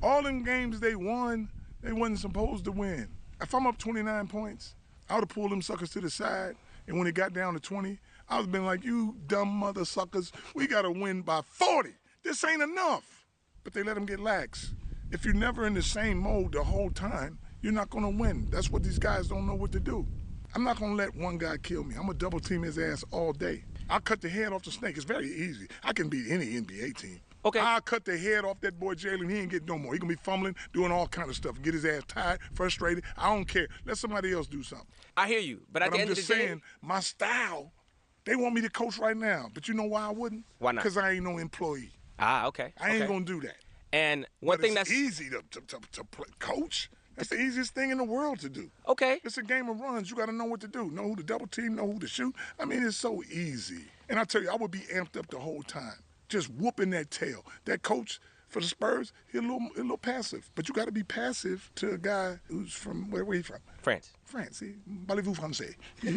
all them games they won, they wasn't supposed to win. If I'm up 29 points, I would have pulled them suckers to the side, and when it got down to 20, I would have been like, you dumb mother suckers, we got to win by 40. This ain't enough. But they let them get lax. If you're never in the same mode the whole time, you're not going to win. That's what these guys don't know what to do. I'm not going to let one guy kill me. I'm going to double team his ass all day. I'll cut the head off the snake. It's very easy. I can beat any NBA team. Okay. I'll cut the head off that boy Jalen. He ain't get no more. He going to be fumbling, doing all kind of stuff, get his ass tired, frustrated. I don't care. Let somebody else do something. I hear you, but at the end of the day, I'm just saying, my style, they want me to coach right now. But you know why I wouldn't? Why not? Because I ain't no employee. Ah, okay. I ain't going to do that. And one thing it's that's easy to play, coach. That's the easiest thing in the world to do. Okay. It's a game of runs. You got to know what to do. Know who to double team, know who to shoot. I mean, it's so easy. And I tell you, I would be amped up the whole time, just whooping that tail. That coach for the Spurs, he's a little passive. But you got to be passive to a guy who's from, where he from? France. France. See? Parlez-vous français? You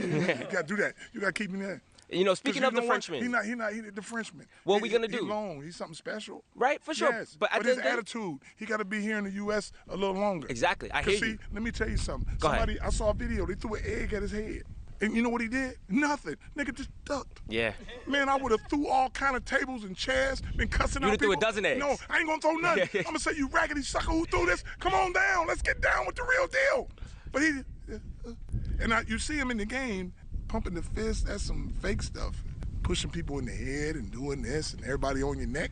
got to do that. You got to keep him there. You know, speaking of the Frenchman. He's not the Frenchman. What are we going to do? He's long. He's something special. Right, for sure. Yes. But his attitude, he got to be here in the U.S. a little longer. Exactly. I hear you. Let me tell you something. Go ahead. I saw a video. They threw an egg at his head. And you know what he did? Nothing. Nigga just ducked. Yeah. Man, I would have threw all kind of tables and chairs, been cussing out people. You would have threw a dozen eggs. No, I ain't going to throw nothing. I'm going to say, you raggedy sucker who threw this, come on down. Let's get down with the real deal. But you see him in the game, pumping the fist. That's some fake stuff. Pushing people in the head and doing this and everybody on your neck.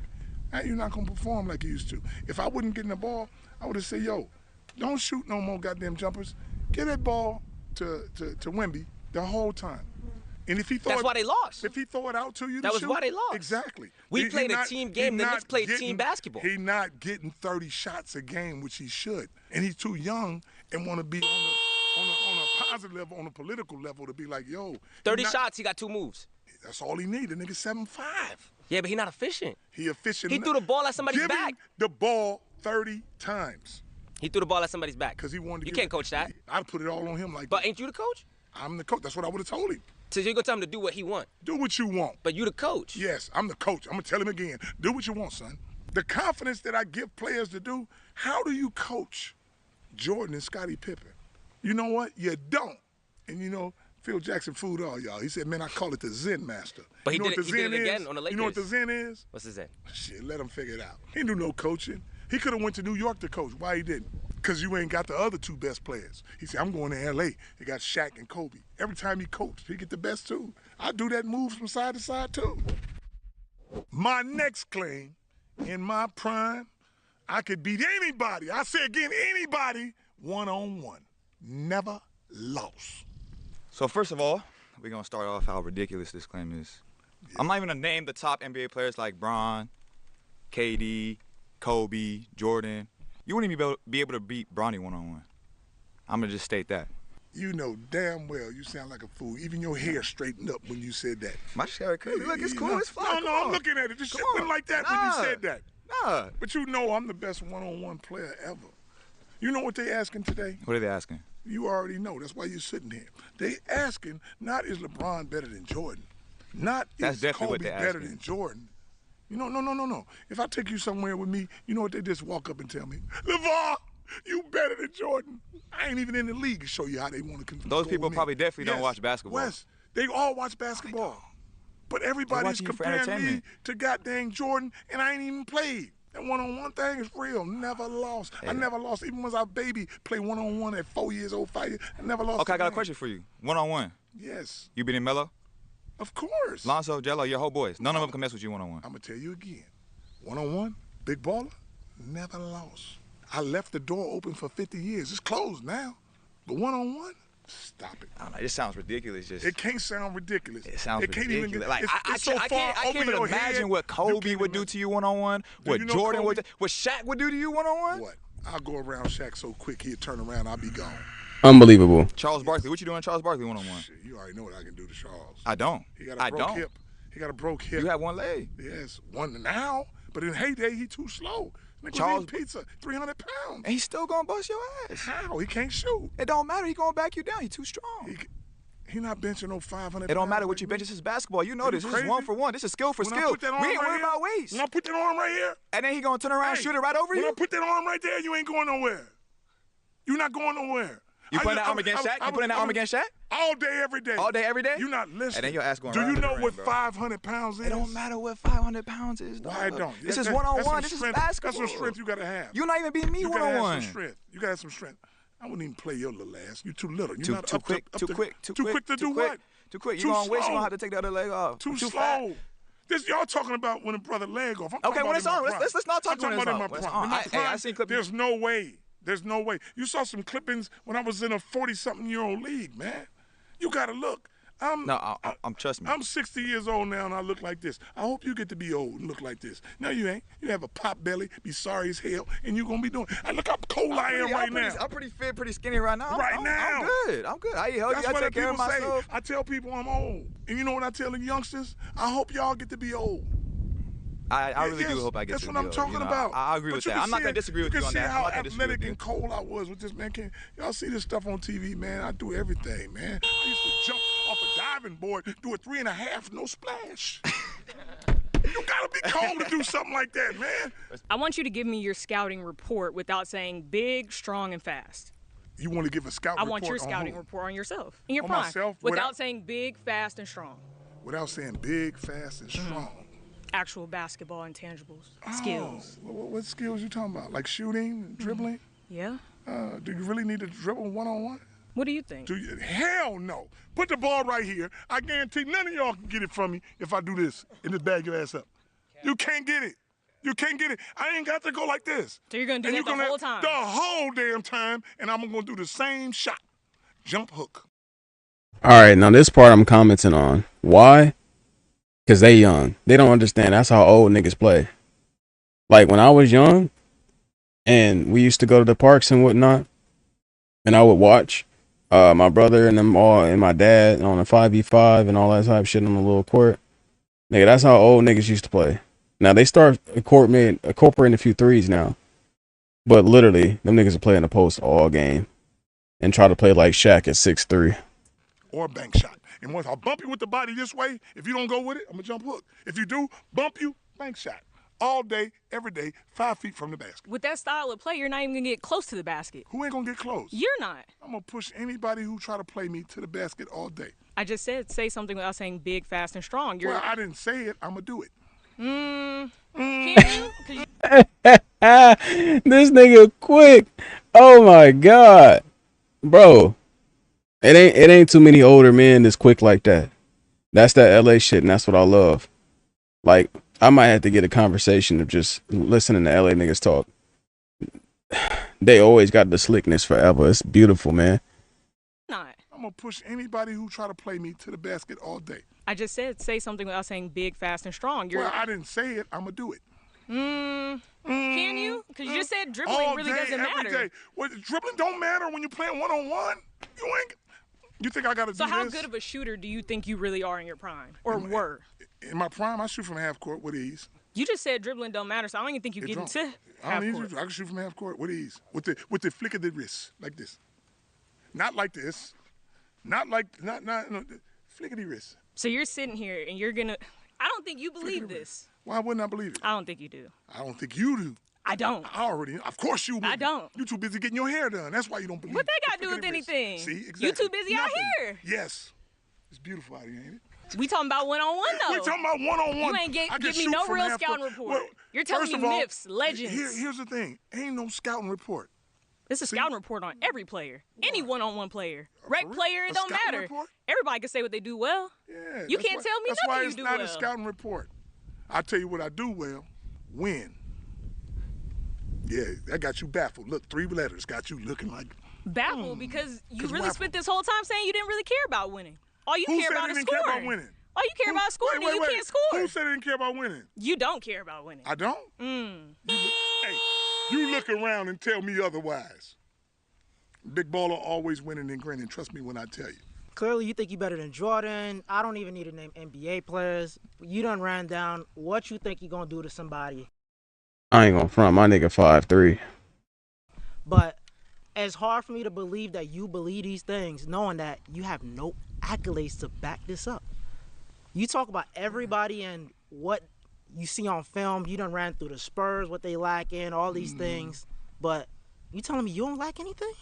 You're not going to perform like you used to. If I wasn't getting the ball, I would have said, yo, don't shoot no more goddamn jumpers. Get that ball to Wemby the whole time. And if he throw That's why they lost. If he throw it out to you, that was why they lost. Exactly. We played a team game. The Knicks played team basketball. He's not getting 30 shots a game, which he should. And he's too young and want to be on a positive level, on a political level, to be like, yo. 30 shots, he got 2 moves. That's all he needed. Nigga 7'5". Yeah, but he not efficient. He efficient. He threw the ball at somebody's Give back. him the ball 30 times. He threw the ball at somebody's back. Because he wanted to You can't coach that. I'd put it all on him like But that. ain't you the coach? I'm the coach. That's what I would have told him. So you're going to tell him to do what he want? Do what you want. But you the coach. Yes, I'm the coach. I'm going to tell him again. Do what you want, son. The confidence that I give players to do, how do you coach Jordan and Scottie Pippen? You know what? You don't. And you know, Phil Jackson fooled all y'all. He said, man, I call it the Zen master. But you know he what the did Zen it is? again on the Lakers. You know what the Zen is? What's the Zen? Shit, let him figure it out. He didn't do no coaching. He could have went to New York to coach. Why he didn't? Because you ain't got the other two best players. He said, I'm going to L.A. They got Shaq and Kobe. Every time he coached, he get the best too. I do that moves from side to side too. My next claim, in my prime, I could beat anybody. I say again, anybody, one-on-one. Never lost. So first of all, we're going to start off how ridiculous this claim is. Yeah. I'm not even going to name the top NBA players like Bron, KD, Kobe, Jordan. You wouldn't even be able to beat Bronny one-on-one. I'm going to just state that. You know damn well you sound like a fool. Even your hair straightened up when you said that. My hair crazy. Look, it's cool. It's fine. No, I'm looking at it. This shit went like that when you said that. Nah. But you know I'm the best one-on-one player ever. You know what they asking today? What are they asking? You already know. That's why you're sitting here. They asking, not is LeBron better than Jordan? Not That's is Kobe better asking. than Jordan? You know, no. If I take you somewhere with me, you know what they just walk up and tell me? LaVar, you better than Jordan. I ain't even in the league to show you how they want to compete. Those people probably definitely don't watch basketball. Wes, they all watch basketball. But everybody's comparing me to goddamn Jordan, and I ain't even played. That one-on-one thing is real. Never lost. I never lost. Even when I was a baby, play one-on-one at 4 years old, 5 years. I never lost. Okay, I got a question for you. One-on-one. Yes. You beating Melo? Of course. Lonzo, Jello, your whole boys. None of them can mess with you one-on-one. I'm going to tell you again. One-on-one, big baller, never lost. I left the door open for 50 years. It's closed now. But one-on-one, stop it. I don't know. It sounds ridiculous. It can't sound ridiculous. It sounds ridiculous. Can't even get, like, it's so I can't even imagine what Kobe would do to you one-on-one, what Jordan would do, what Shaq would do to you one-on-one. What? I'll go around Shaq so quick, he'll turn around, I'll be gone. Unbelievable. Charles Barkley, what you doing Charles Barkley one-on-one? Shit, you already know what I can do to Charles. I don't. He got a broke hip. He got a broke hip. You have one leg. Yes, one now. But in heyday, he too slow. Nigga Charles eat pizza, 300 pounds. And he's still gonna bust your ass. How? He can't shoot. It don't matter. He gonna back you down. He too strong. He not benching no 500. It don't matter what you bench. This is basketball. You know this. This is one for one. This is skill for skill. We ain't worried about weights. When I put that arm right here. And then he gonna turn around and shoot it right over you. When I put that arm right there, you ain't going nowhere. You not going nowhere. You putting that arm against Shaq? You putting that arm against Shaq? All day, every day. All day, every day? You not listening. And then your ass going Do around you know the what ring, 500 pounds is? It don't matter what 500 pounds is, dog. Why it don't? This is one-on-one. This is basketball. That's some strength you got to have. You're not even beating me one-on-one. You got to have some strength. You got to have some strength. I wouldn't even play your little ass. You too little. You're not too quick. Too quick to do what? Too quick. You gonna wish you gonna have to take the other leg off. Too slow. Fat. This y'all talking about when a brother leg off. Okay, when it's on, let's not talk about it. In my prime. I seen clippings. There's no way. There's no way. You saw some clippings when I was in a 40-something-year-old league, man. You got to look. I'm trust me. I'm 60 years old now, and I look like this. I hope you get to be old and look like this. No, you ain't. You have a pop belly, be sorry as hell, and you're going to be doing. Look how cold I am right now. I'm pretty fit, pretty skinny right now. Now. I'm good. I eat healthy. That's I what take care of people say. myself. I tell people I'm old. And you know what I tell the youngsters? I hope y'all get to be old. I really do hope I get to be old. That's what I'm talking about. I agree with that. I'm not going to disagree with you on that. You can see how athletic and cold I was with this, man. Y'all see this stuff on TV, man? I do everything, man. I used to jump off a diving board, do a 3.5, no splash. You gotta be cold to do something like that, man. I want you to give me your scouting report without saying big, strong, and fast. You want to give a scouting report? I want your scouting report on yourself. In your on prime. Myself? Without saying big, fast, and strong. Without saying big, fast, and strong. Actual basketball intangibles, skills. What skills you talking about? Like shooting, dribbling? Yeah. Do you really need to dribble one-on-one? What do you think? Hell no. Put the ball right here. I guarantee none of y'all can get it from me if I do this and just bag your ass up. You can't get it. You can't get it. I ain't got to go like this. So you're going to do that the whole time? The whole damn time, and I'm going to do the same shot. Jump hook. All right, now this part I'm commenting on. Why? Because they young. They don't understand. That's how old niggas play. Like, when I was young, and we used to go to the parks and whatnot, and I would watch, My brother and them all, and my dad on a 5v5 and all that type of shit on the little court. Nigga, that's how old niggas used to play. Now they start incorporating a few threes now, but literally them niggas are playing the post all game and try to play like Shaq at 6'3". Or a bank shot. And once I bump you with the body this way, if you don't go with it, I'm going to jump hook. If you do, bump you, bank shot. All day, every day, 5 feet from the basket. With that style of play, you're not even going to get close to the basket. Who ain't going to get close? You're not. I'm going to push anybody who try to play me to the basket all day. I just said say something without saying big, fast, and strong. Well, I didn't say it. I'm going to do it. This nigga quick. Oh my god. Bro. It ain't too many older men that's quick like that. That's that LA shit, and that's what I love. Like, I might have to get a conversation of just listening to LA niggas talk. They always got the slickness forever. It's beautiful, man. Not. I'm going to push anybody who try to play me to the basket all day. I just said say something without saying big, fast, and strong. Well, I didn't say it. I'm going to do it. Can you? Because you just said dribbling all really day, doesn't matter. Day. Well, dribbling don't matter when you're playing one-on-one. You think I got to do this? So how good of a shooter do you think you really are in your prime? Or were? In my prime, I shoot from half court with ease. You just said dribbling don't matter, so I don't even think you get into half court. I can shoot from half court with ease. With the flick of the wrist, like this. Not like this. Not flick of the wrist. So you're sitting here and you're gonna, I don't think you believe this. Why wouldn't I believe it? I don't think you do. I don't think you do. I don't. Of course you would. I don't. You're too busy getting your hair done. That's why you don't believe What that got to do with anything? See, exactly. You too busy Nothing. out here. Yes. It's beautiful out here, ain't it? We talking about one-on-one, though. We talking about one-on-one. You ain't give me no real scouting report. Well, you're telling me myths, legends. Here's the thing. Ain't no scouting report. It's a scouting report on every player. Any one-on-one player. Rec player, it don't matter. Report? Everybody can say what they do well. Yeah. You can't tell me nothing you do well. That's why it's not a scouting report. I tell you what I do well. Win. Yeah, that got you baffled. Look, 3 letters got you looking like... Baffled because you really spent this whole time saying you didn't really care about winning. All you care about is scoring. Care about winning? All you care about is scoring, and you can't score. Who said they didn't care about winning? You don't care about winning. I don't? Hey, you look around and tell me otherwise. Big baller always winning and grinning. Trust me when I tell you. Clearly, you think you're better than Jordan. I don't even need to name NBA players. You done ran down what you think you're going to do to somebody. I ain't gonna front. My nigga 5'3". But it's hard for me to believe that you believe these things, knowing that you have no accolades to back this up. You talk about everybody and what you see on film. You done ran through the Spurs, what they lack in, all these things. But you telling me you don't lack anything?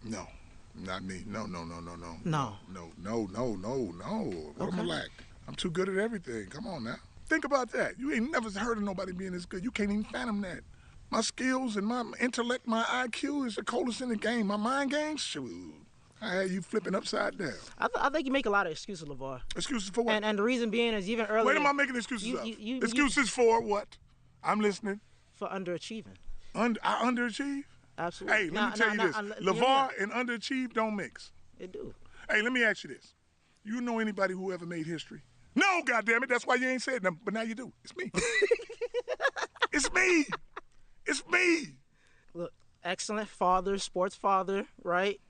No, not me. No. What am I lack? I'm too good at everything. Come on now. Think about that. You ain't never heard of nobody being as good. You can't even fathom that. My skills and my intellect, my IQ is the coldest in the game. My mind games, shoot. I had you flipping upside down. I think you make a lot of excuses, LaVar. Excuses for what? And the reason being is even earlier... What am I making excuses of? Excuses for what? I'm listening. For underachieving. I underachieve? Absolutely. Hey, let me tell you this. LaVar and underachieve don't mix. It do. Hey, let me ask you this. You know anybody who ever made history? No, goddammit, that's why you ain't said nothing, but now you do. It's me. It's me. It's me. Look, excellent father, sports father, right?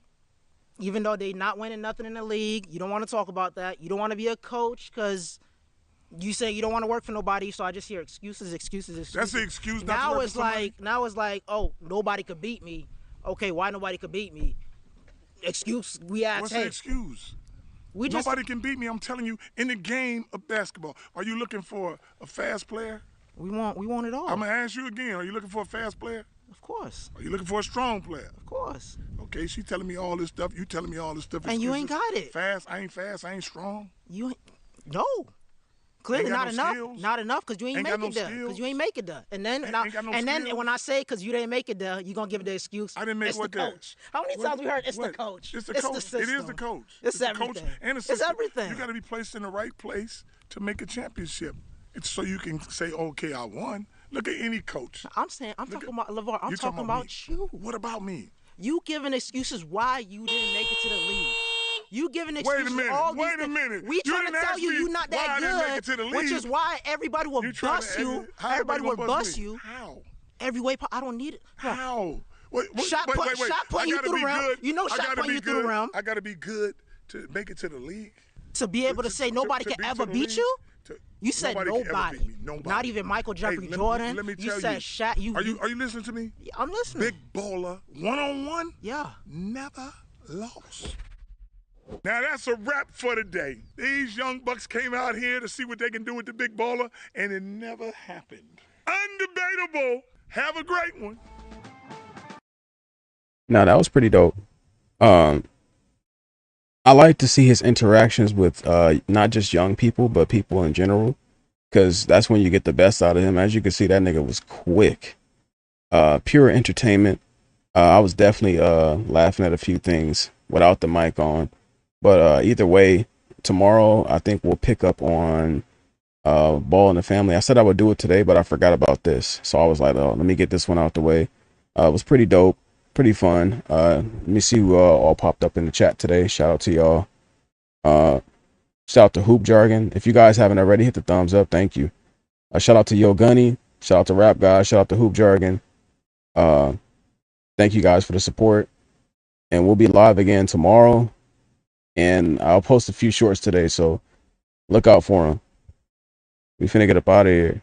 Even though they not winning nothing in the league, you don't want to talk about that. You don't want to be a coach because you say you don't want to work for nobody, so I just hear excuses. That's the excuse not now to work it's for somebody. Now it's like, oh, nobody could beat me. Okay, why nobody could beat me? Excuse, we ask, What's hey. the excuse? Nobody can beat me. I'm telling you, in the game of basketball, are you looking for a fast player? We want it all. I'm going to ask you again. Are you looking for a fast player? Of course. Are you looking for a strong player? Of course. Okay, she's telling me all this stuff. You telling me all this stuff. And you ain't got it. Fast, I ain't strong. You ain't, no. Clearly not enough. Skills. Not enough because you ain't make it there. Because you ain't make it there. And then when I say because you didn't make it there, you going to give it the excuse. I didn't make it's what the coach. How many times we heard it's the coach? It's the coach. The system. It is the coach. It's everything. Coach and it's everything. You got to be placed in the right place to make a championship. It's so you can say, okay, I won. Look at any coach. I'm talking about LaVar. I'm talking about you. What about me? You giving excuses why you didn't make it to the league. You giving excuses. Wait a minute. We trying to tell you you're not that good, which is why everybody will bust you. Everybody will bust you. How? Every way. I don't need it. How? Shot putting you through the realm. You know, shot putting you through the realm. I gotta be good to make it to the league. To be able to say nobody can ever beat you. You said nobody. Not even Michael Jeffrey Jordan. Let me tell you said Shaq. Are you listening to me? I'm listening. Big baller, one-on-one. Yeah. Never lost. Now that's a wrap for today. These young bucks came out here to see what they can do with the big baller, and it never happened. Undebatable. Have a great one. Now that was pretty dope. I like to see his interactions with not just young people, but people in general, because that's when you get the best out of him. As you can see, that nigga was quick. Pure entertainment. I was definitely laughing at a few things without the mic on. But either way, tomorrow I think we'll pick up on Ball in the Family. I said I would do it today, but I forgot about this. So I was like, oh, let me get this one out the way. It was pretty dope. Pretty fun. Let me see who all popped up in the chat today. Shout out to y'all. Shout out to Hoop Jargon. If you guys haven't already, hit the thumbs up. Thank you. Shout out to Yo Gunny. Shout out to Rap Guys. Shout out to Hoop Jargon. Thank you guys for the support. And we'll be live again tomorrow. And I'll post a few shorts today, so look out for them. We finna get up out of here.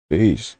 Peace.